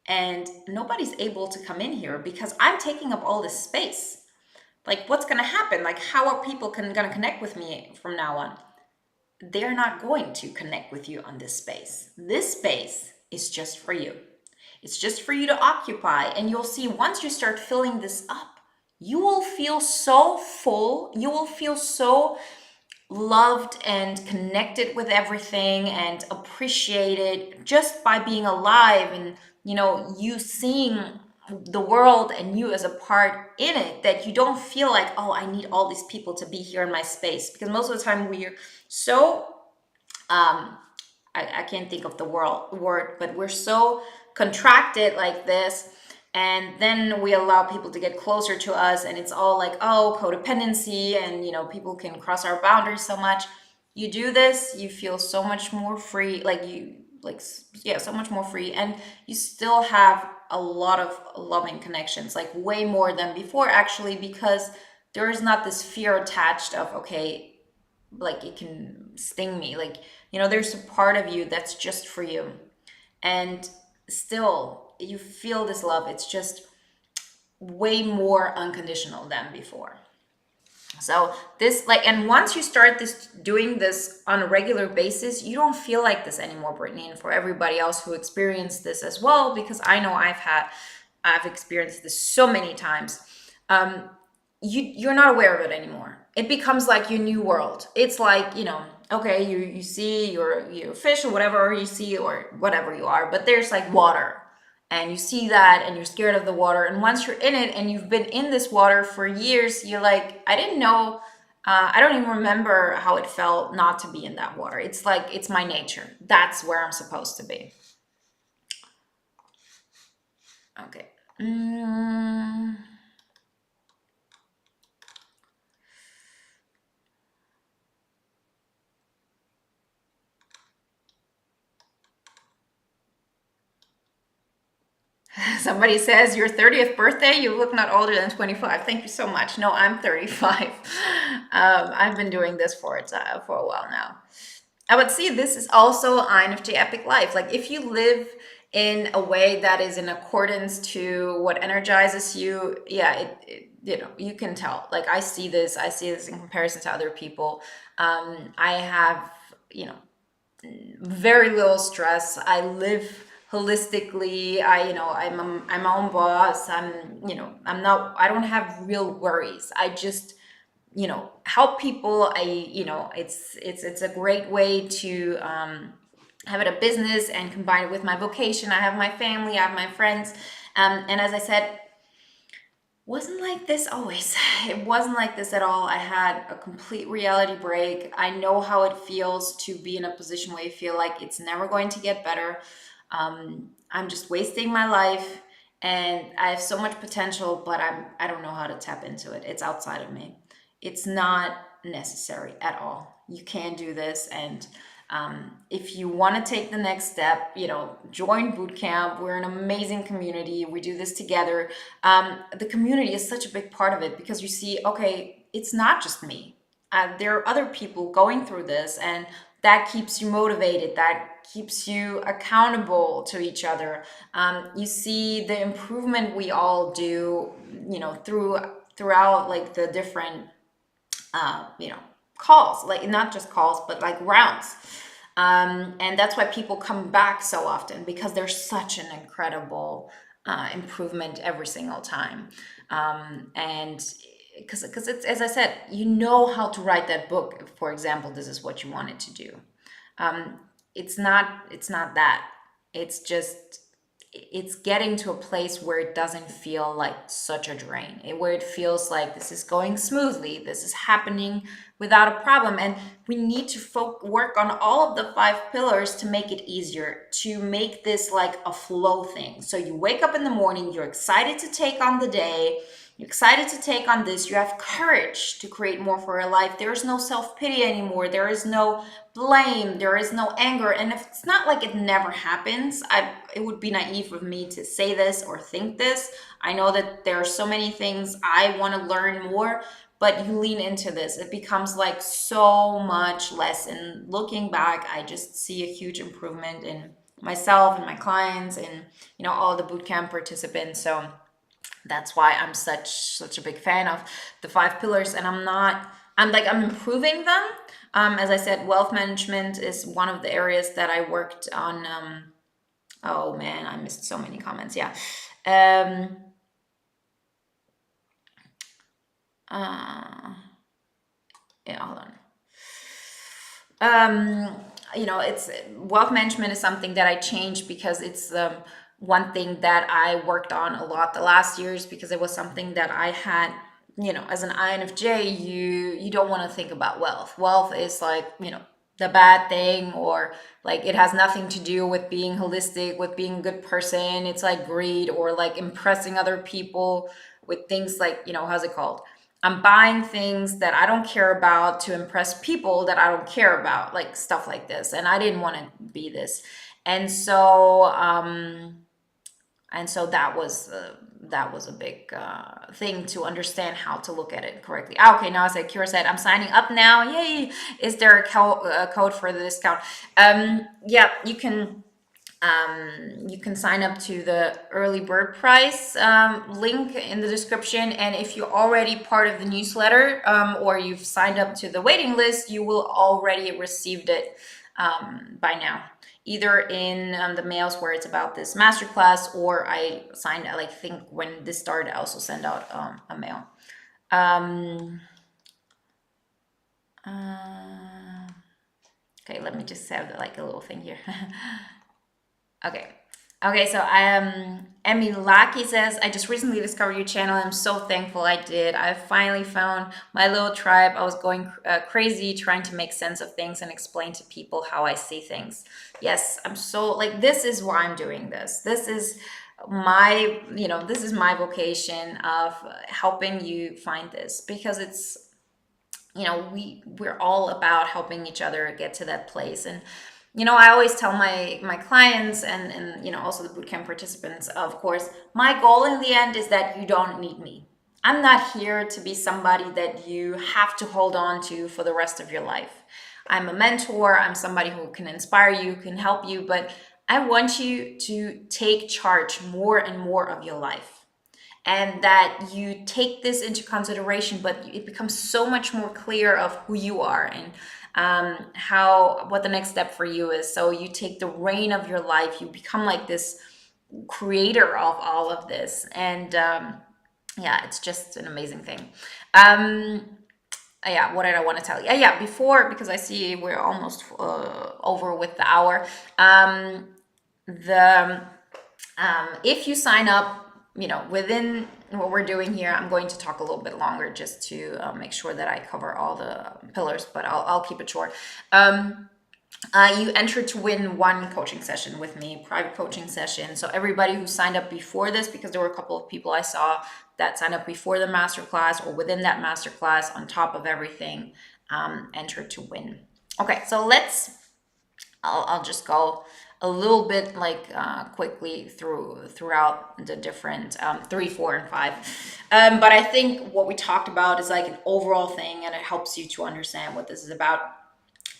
and nobody's able to come in here because I'm taking up all this space. Like what's going to happen? Like how are people going to connect with me from now on? They're not going to connect with you on this space. This space is just for you. It's just for you to occupy. And you'll see once you start filling this up, you will feel so full. You will feel so loved and connected with everything and appreciated just by being alive and, you seeing the world and you as a part in it, that you don't feel like, oh, I need all these people to be here in my space. Because most of the time we're so I can't think of the word, but we're so contracted like this. And then we allow people to get closer to us. And it's all like, oh, codependency. And, people can cross our boundaries so much. You do this, you feel so much more free. So much more free. And you still have a lot of loving connections, like way more than before, actually, because there is not this fear attached of, okay, like it can sting me, like there's a part of you that's just for you, and still you feel this love. It's just way more unconditional than before. So this and once you start doing this on a regular basis, you don't feel like this anymore, Brittany. And for everybody else who experienced this as well, because I know I've experienced this so many times. You're not aware of it anymore. It becomes like your new world. It's like, okay, you see your fish or whatever you see or whatever you are, but there's like water and you see that and you're scared of the water. And once you're in it and you've been in this water for years, you're like, I didn't know, I don't even remember how it felt not to be in that water. It's like, it's my nature. That's where I'm supposed to be. Okay. Somebody says your 30th birthday, you look not older than 25. Thank you so much. No, I'm 35. I've been doing this for a while now. I would see this is also INFJ epic life. Like if you live in a way that is in accordance to what energizes you, yeah, you can tell. Like I see this in comparison to other people. I have, very little stress. I live holistically. I'm my own boss. I don't have real worries. I just, help people. It's a great way to have it a business and combine it with my vocation. I have my family, I have my friends. And as I said, wasn't like this always. It wasn't like this at all. I had a complete reality break. I know how it feels to be in a position where you feel like it's never going to get better. I'm just wasting my life and I have so much potential, but I don't know how to tap into it. It's outside of me. It's not necessary at all. You can do this, and If you want to take the next step, join bootcamp. We're an amazing community. We do this together. The community is such a big part of it because you see, okay, it's not just me. There are other people going through this, and that keeps you motivated. That keeps you accountable to each other. You see the improvement we all do, throughout like the different calls, like not just calls, but like rounds. And that's why people come back so often, because there's such an incredible improvement every single time. And because it's, as I said, how to write that book. For example, this is what you wanted to do. It's not that. It's just, it's getting to a place where it doesn't feel like such a drain, where it feels like this is going smoothly, this is happening without a problem. And we need to work on all of the 5 pillars to make it easier, to make this like a flow thing. So you wake up in the morning, you're excited to take on the day, you're excited to take on this, you have courage to create more for your life. There's no self-pity anymore, there is no blame, there is no anger. And if it's not like it never happens, it would be naive of me to say this or think this. I know that there are so many things I want to learn more, but you lean into this, it becomes like so much less. And looking back, I just see a huge improvement in myself and my clients and all the bootcamp participants. So that's why I'm such a big fan of the 5 pillars. And I'm improving them. As I said, wealth management is one of the areas that I worked on. Oh man, I missed so many comments. Yeah. Yeah, hold on. It's wealth management is something that I changed because it's one thing that I worked on a lot the last years, because it was something that I had, as an INFJ, you don't want to think about wealth. Wealth is like, the bad thing, or like it has nothing to do with being holistic, with being a good person. It's like greed, or like impressing other people with things like, how's it called? I'm buying things that I don't care about to impress people that I don't care about, like stuff like this. And I didn't want to be this. And so, that was a big thing to understand how to look at it correctly. Okay, now as Kira said, I'm signing up now. Yay! Is there a code for the discount? Yeah, you can sign up to the early bird price link in the description. And if you're already part of the newsletter, or you've signed up to the waiting list, you will already received it by now. Either in the mails where it's about this masterclass, or I signed, I think when this started, I also sent out a mail. Okay, let me just have like a little thing here. Okay, so Emmy Laki says, I just recently discovered your channel. I'm so thankful I did. I finally found my little tribe. I was going crazy trying to make sense of things and explain to people how I see things. Yes, I'm so, like, this is why I'm doing this. This is my, this is my vocation of helping you find this, because it's, we're all about helping each other get to that place. And I always tell my clients and also the bootcamp participants, of course, my goal in the end is that you don't need me. I'm not here to be somebody that you have to hold on to for the rest of your life. I'm a mentor. I'm somebody who can inspire you, can help you, but I want you to take charge more and more of your life, and that you take this into consideration, but it becomes so much more clear of who you are and what the next step for you is. So you take the reign of your life, you become like this creator of all of this. And yeah, it's just an amazing thing. Yeah, what did I want to tell you? Yeah, before, because I see we're almost over with the hour. If you sign up, within what we're doing here, I'm going to talk a little bit longer just to make sure that I cover all the pillars, but I'll keep it short. You enter to win one coaching session with me, private coaching session. So everybody who signed up before this, because there were a couple of people I saw that signed up before the masterclass or within that masterclass, on top of everything, enter to win. Okay, so let's I'll just go a little bit like quickly throughout the different three, four, and five. But I think what we talked about is like an overall thing, and it helps you to understand what this is about.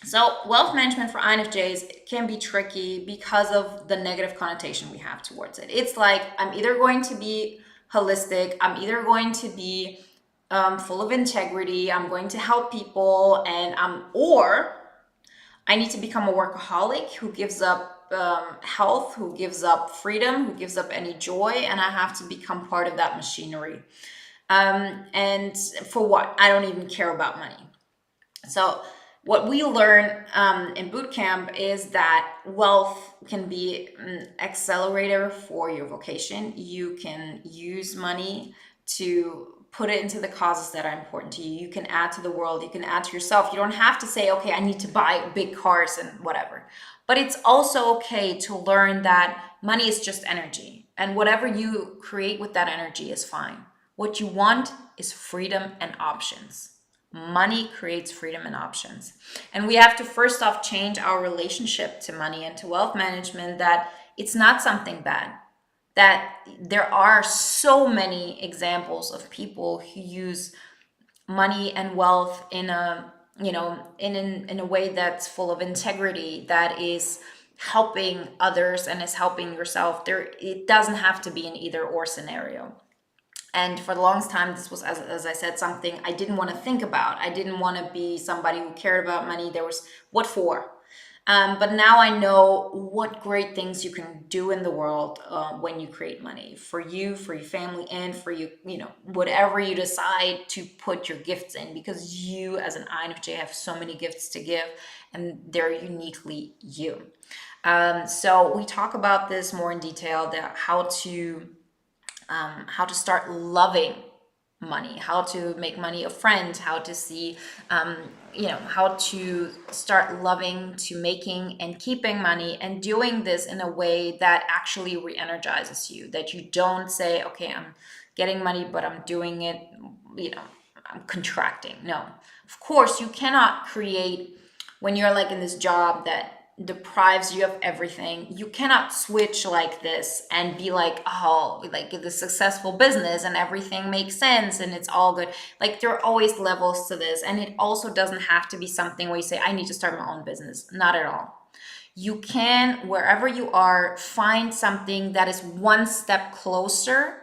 So wealth management for INFJs can be tricky because of the negative connotation we have towards it. It's like I'm either going to be holistic, I'm either going to be full of integrity, I'm going to help people, and or I need to become a workaholic who gives up health, who gives up freedom, who gives up any joy, and I have to become part of that machinery. And for what? I don't even care about money. So, what we learn in boot camp is that wealth can be an accelerator for your vocation. You can use money to put it into the causes that are important to you. You can add to the world, you can add to yourself. You don't have to say, okay, I need to buy big cars and whatever. But it's also okay to learn that money is just energy, and whatever you create with that energy is fine. What you want is freedom and options. Money creates freedom and options. And we have to first off change our relationship to money and to wealth management, that it's not something bad. That there are so many examples of people who use money and wealth in a in a way that's full of integrity, that is helping others and is helping yourself. There, it doesn't have to be an either or scenario. And for the longest time, this was, as I said, something I didn't want to think about. I didn't want to be somebody who cared about money. There was what for? But now I know what great things you can do in the world when you create money for you, for your family, and for you, whatever you decide to put your gifts in, because you as an INFJ have so many gifts to give and they're uniquely you. So we talk about this more in detail, that how to start loving money, how to make money a friend, how to see, how to start loving to making and keeping money, and doing this in a way that actually re-energizes you, that you don't say, okay, I'm getting money, but I'm doing it, I'm contracting. No, of course, you cannot create, when you're like in this job that deprives you of everything, you cannot switch like this and be like, oh, like the successful business and everything makes sense and it's all good. Like there are always levels to this, and it also doesn't have to be something where you say, I need to start my own business. Not at all. You can, wherever you are, find something that is one step closer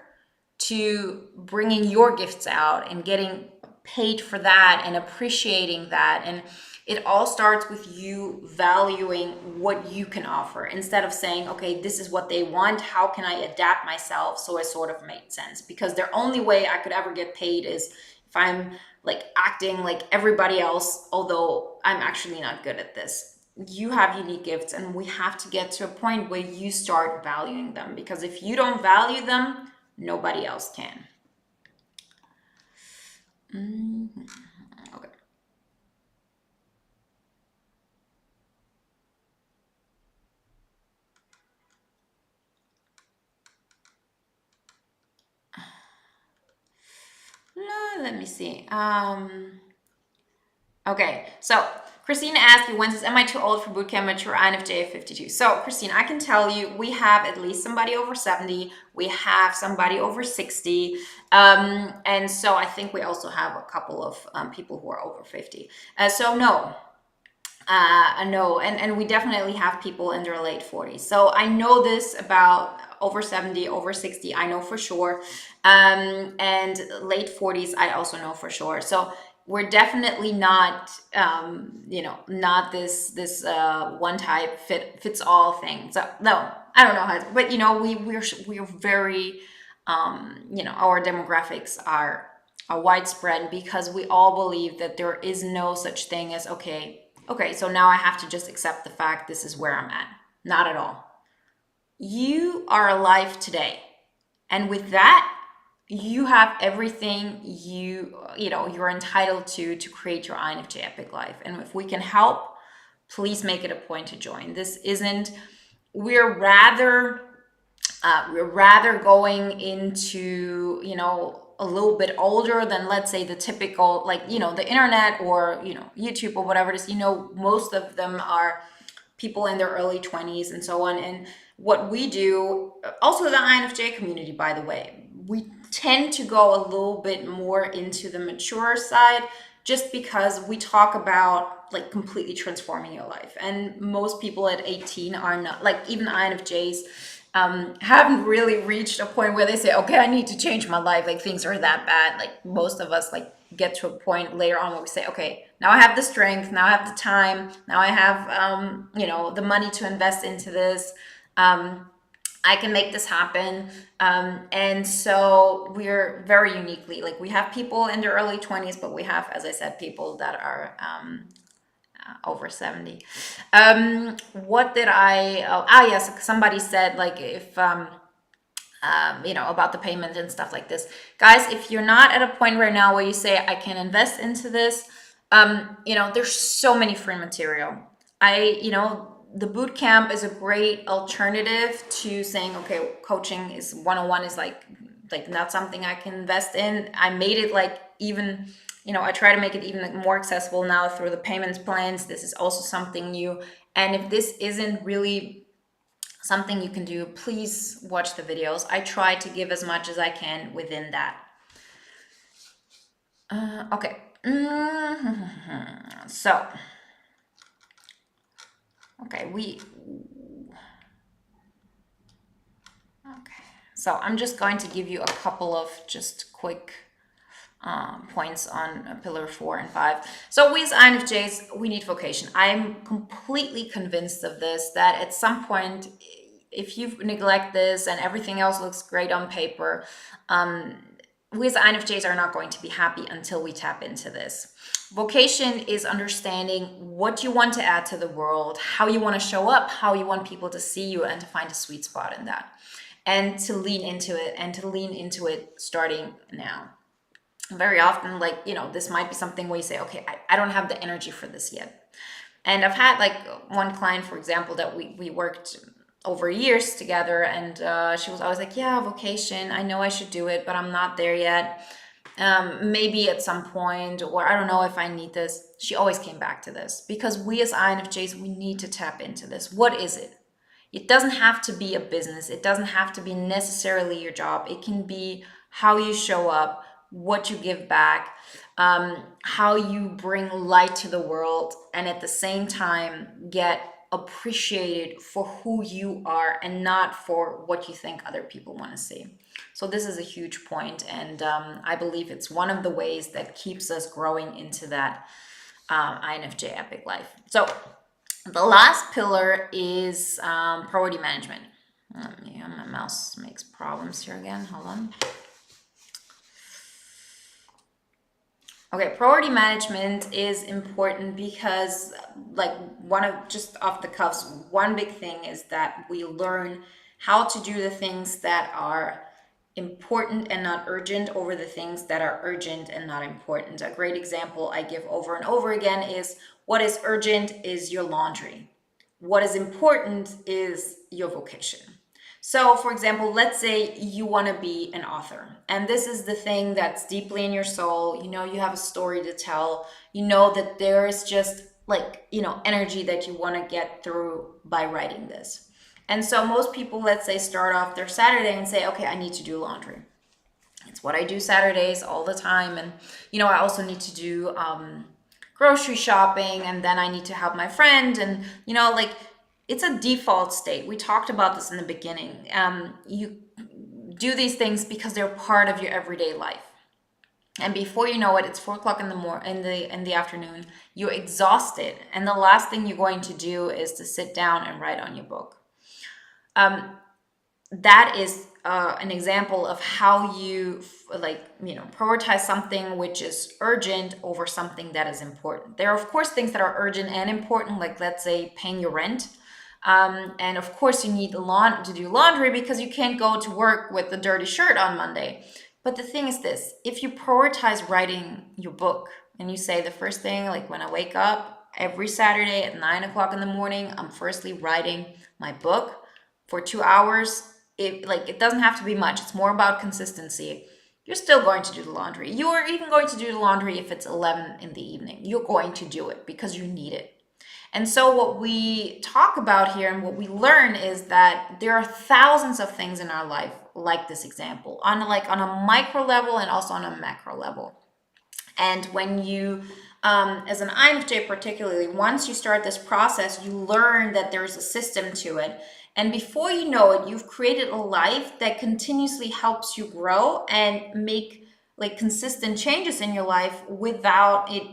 to bringing your gifts out and getting paid for that and appreciating that. And it all starts with you valuing what you can offer, instead of saying, okay, this is what they want, how can I adapt myself so it sort of made sense? Because the only way I could ever get paid is if I'm like acting like everybody else, although I'm actually not good at this. You have unique gifts, and we have to get to a point where you start valuing them, because if you don't value them, nobody else can. Okay. Let me see. Okay, so Christina asked you, Wenzes, am I too old for bootcamp? Mature INFJ of 52. So Christina, I can tell you, we have at least somebody over 70. We have somebody over 60. And so I think we also have a couple of people who are over 50. So no, no, and we definitely have people in their late 40s. So I know this about over 70, over 60, I know for sure. And late 40s, I also know for sure. So we're definitely not, not this one type fits all thing. So no, I don't know how, but we're very, our demographics are widespread, because we all believe that there is no such thing as, okay, so now I have to just accept the fact this is where I'm at. Not at all. You are alive today. And with that, you have everything you're entitled to create your INFJ epic life. And if we can help, please make it a point to join. This isn't, we're rather going into, a little bit older than, let's say, the typical, like, the internet or, YouTube or whatever it is. Most of them are people in their early 20s and so on. And what we do, also the INFJ community, by the way, we tend to go a little bit more into the mature side, just because we talk about like completely transforming your life. And most people at 18 are not, like even INFJs haven't really reached a point where they say, okay, I need to change my life. Like things are that bad. Like most of us like get to a point later on where we say, okay, now I have the strength, now I have the time, now I have, the money to invest into this. I can make this happen. And so we're very uniquely, like we have people in their early 20s, but we have, as I said, people that are over 70. What did yes, somebody said like if, about the payment and stuff like this. Guys, if you're not at a point right now where you say, I can invest into this, there's so many free material. The boot camp is a great alternative to saying, okay, coaching is 101 is like not something I can invest in. I made it like even, I try to make it even more accessible now through the payments plans. This is also something new. And if this isn't really something you can do, please watch the videos. I try to give as much as I can within that. Okay. So, okay, so I'm just going to give you a couple of just quick points on pillar 4 and 5. So we as INFJs, we need vocation. I'm completely convinced of this, that at some point, if you neglect this and everything else looks great on paper, we as INFJs are not going to be happy until we tap into this. Vocation is understanding what you want to add to the world, how you want to show up, how you want people to see you, and to find a sweet spot in that. And to lean into it, starting now. Very often, this might be something where you say, okay, I don't have the energy for this yet. And I've had one client, for example, that we worked over years together, and she was always like, yeah, vocation, I know I should do it, but I'm not there yet. Maybe at some point, or I don't know if I need this. She always came back to this, because we as INFJs, we need to tap into this. What is it? It doesn't have to be a business. It doesn't have to be necessarily your job. It can be how you show up, what you give back, how you bring light to the world, and at the same time get appreciated for who you are and not for what you think other people want to see. So this is a huge point, and I believe it's one of the ways that keeps us growing into that INFJ epic life. So the last pillar is priority management. My mouse makes problems here again. Hold on. Okay, priority management is important because, just off the cuffs, one big thing is that we learn how to do the things that are important and not urgent over the things that are urgent and not important. A great example I give over and over again is, what is urgent is your laundry. What is important is your vocation. So, for example, let's say you want to be an author, and this is the thing that's deeply in your soul. You have a story to tell. That there is just energy that you want to get through by writing this. And so most people, let's say, start off their Saturday and say, okay, I need to do laundry. It's what I do Saturdays all the time. And, I also need to do grocery shopping, and then I need to help my friend. And, it's a default state. We talked about this in the beginning. You do these things because they're part of your everyday life. And before you know it, it's 4:00 in the afternoon. You're exhausted, and the last thing you're going to do is to sit down and write on your book. That is an example of how you prioritize something which is urgent over something that is important. There are, of course, things that are urgent and important, like, let's say, paying your rent. And of course you need to do laundry because you can't go to work with a dirty shirt on Monday. But the thing is this, if you prioritize writing your book and you say the first thing, when I wake up every Saturday at 9:00 in the morning, I'm firstly writing my book for 2 hours. It doesn't have to be much. It's more about consistency. You're still going to do the laundry. You are even going to do the laundry if it's 11 in the evening. You're going to do it because you need it. And so what we talk about here and what we learn is that there are thousands of things in our life like this example, on a micro level and also on a macro level. And when you, as an INFJ particularly, once you start this process, you learn that there's a system to it. And before you know it, you've created a life that continuously helps you grow and make like consistent changes in your life without it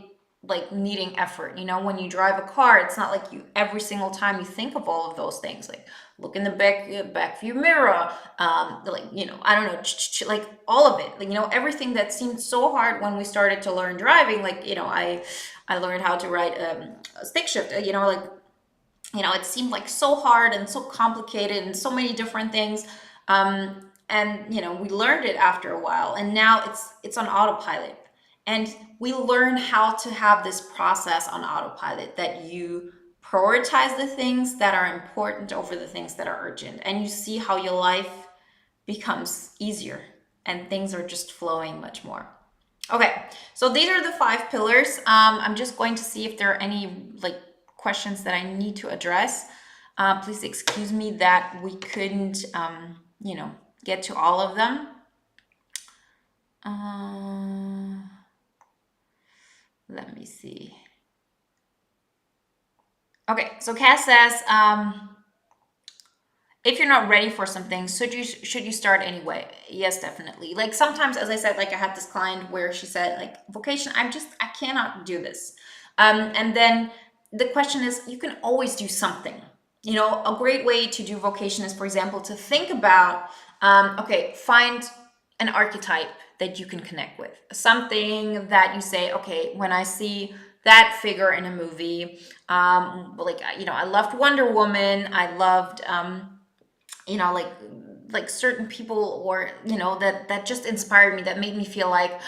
like needing effort. When you drive a car, it's not like you every single time you think of all of those things, like look in the back view mirror, I don't know, like all of it, everything that seemed so hard when we started to learn driving. I learned how to ride a stick shift, it seemed like so hard and so complicated and so many different things. And we learned it after a while, and now it's on autopilot. And we learn how to have this process on autopilot, that you prioritize the things that are important over the things that are urgent, and you see how your life becomes easier and things are just flowing much more. Okay, so these are the 5 pillars. I'm just going to see if there are any questions that I need to address. Please excuse me that we couldn't, get to all of them. Let me see. Okay, so Cass says, if you're not ready for something, should you start anyway? Yes, definitely. Like sometimes, as I said, like I had this client where she said, like, vocation, I cannot do this. And then the question is, you can always do something. A great way to do vocation is, for example, to think about, find an archetype that you can connect with. Something that you say, okay, when I see that figure in a movie, I loved Wonder Woman. I loved, like certain people, or that just inspired me, that made me feel like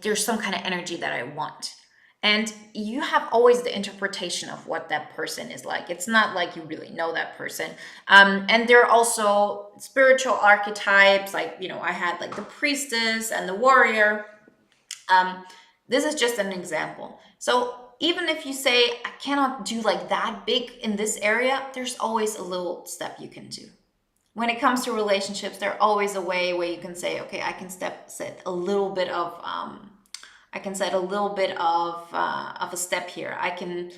there's some kind of energy that I want. And you have always the interpretation of what that person is like. It's not like you really know that person. And there are also spiritual archetypes, I had like the priestess and the warrior. This is just an example. So even if you say, I cannot do like that big in this area, there's always a little step you can do. When it comes to relationships, there's always a way where you can say, okay, I can set a little bit of a step here. I can,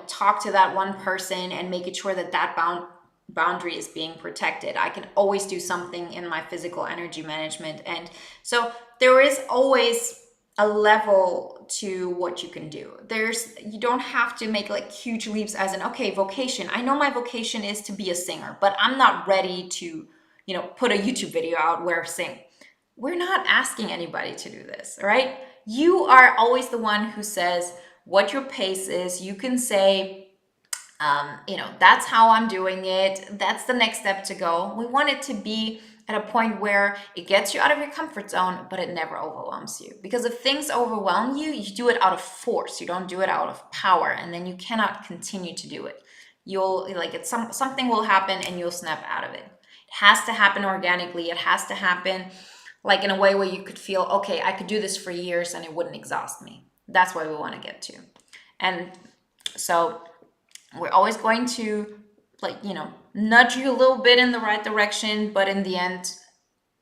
talk to that one person and make it sure that boundary is being protected. I can always do something in my physical energy management. And so there is always a level to what you can do. You don't have to make like huge leaps, as in, okay, vocation, I know my vocation is to be a singer, but I'm not ready to, put a YouTube video out where I sing. We're not asking anybody to do this, right? You are always the one who says what your pace is. You can say, that's how I'm doing it. That's the next step to go. We want it to be at a point where it gets you out of your comfort zone, but it never overwhelms you. Because if things overwhelm you, you do it out of force. You don't do it out of power, and then you cannot continue to do it. Something will happen and you'll snap out of it. It has to happen organically. It has to happen like in a way where you could feel, okay, I could do this for years and it wouldn't exhaust me. That's where we want to get to. And so we're always going to nudge you a little bit in the right direction, but in the end,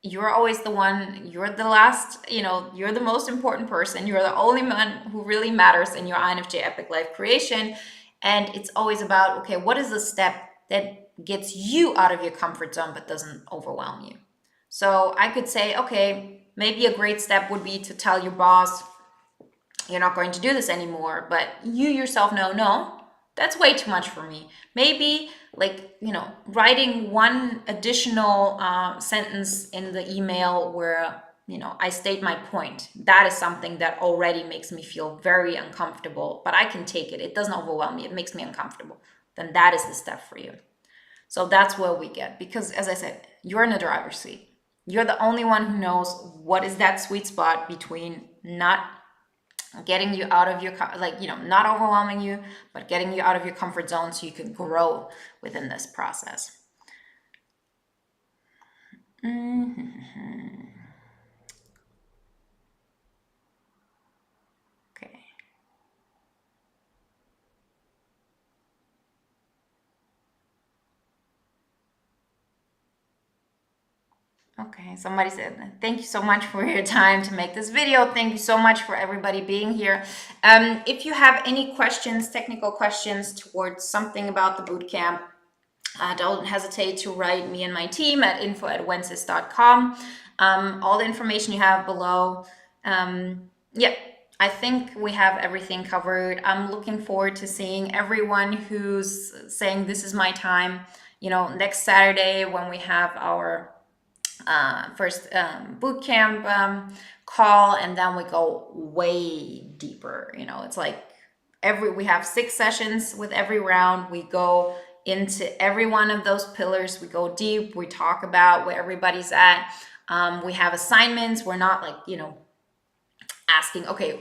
you're always the one, you're the last, you're the most important person. You're the only one who really matters in your INFJ Epic Life creation. And it's always about, okay, what is the step that gets you out of your comfort zone but doesn't overwhelm you? So I could say, okay, maybe a great step would be to tell your boss, you're not going to do this anymore, but you yourself know, no, that's way too much for me. Maybe writing one additional sentence in the email where, I state my point. That is something that already makes me feel very uncomfortable, but I can take it. It doesn't overwhelm me. It makes me uncomfortable. Then that is the step for you. So that's where we get, because as I said, you're in the driver's seat. You're the only one who knows what is that sweet spot between not getting you out of your, not overwhelming you, but getting you out of your comfort zone so you can grow within this process. Okay. Okay, somebody said, thank you so much for your time to make this video. Thank you so much for everybody being here. If you have any questions, technical questions towards something about the bootcamp, don't hesitate to write me and my team at info@wenzes.com. All the information you have below. Yeah, I think we have everything covered. I'm looking forward to seeing everyone who's saying this is my time. Next Saturday when we have our first boot camp call, and then we go way deeper. It's like we have 6 sessions with every round. We go into every one of those pillars. We go deep. We talk about where everybody's at. We have assignments. We're not like asking, okay,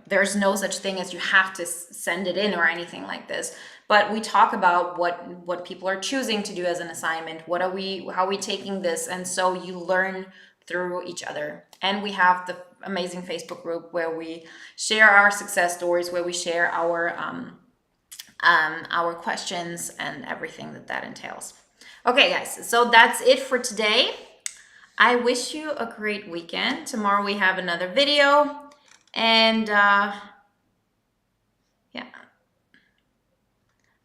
there's no such thing as you have to send it in or anything like this, but we talk about what people are choosing to do as an assignment. How are we taking this? And so you learn through each other. And we have the amazing Facebook group where we share our success stories, where we share our questions and everything that entails. Okay, guys, so that's it for today. I wish you a great weekend. Tomorrow we have another video, and yeah.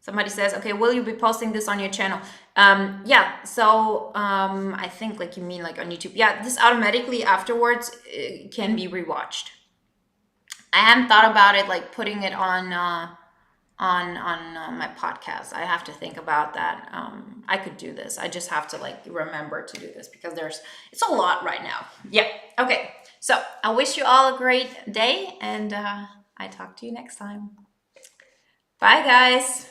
Somebody says, okay, will you be posting this on your channel? Yeah, so I think you mean on YouTube. Yeah, this automatically afterwards can be rewatched. I hadn't thought about it putting it on my podcast. I have to think about that. I could do this. I just have to remember to do this because it's a lot right now. Yeah. Okay. So I wish you all a great day, and I talk to you next time. Bye, guys.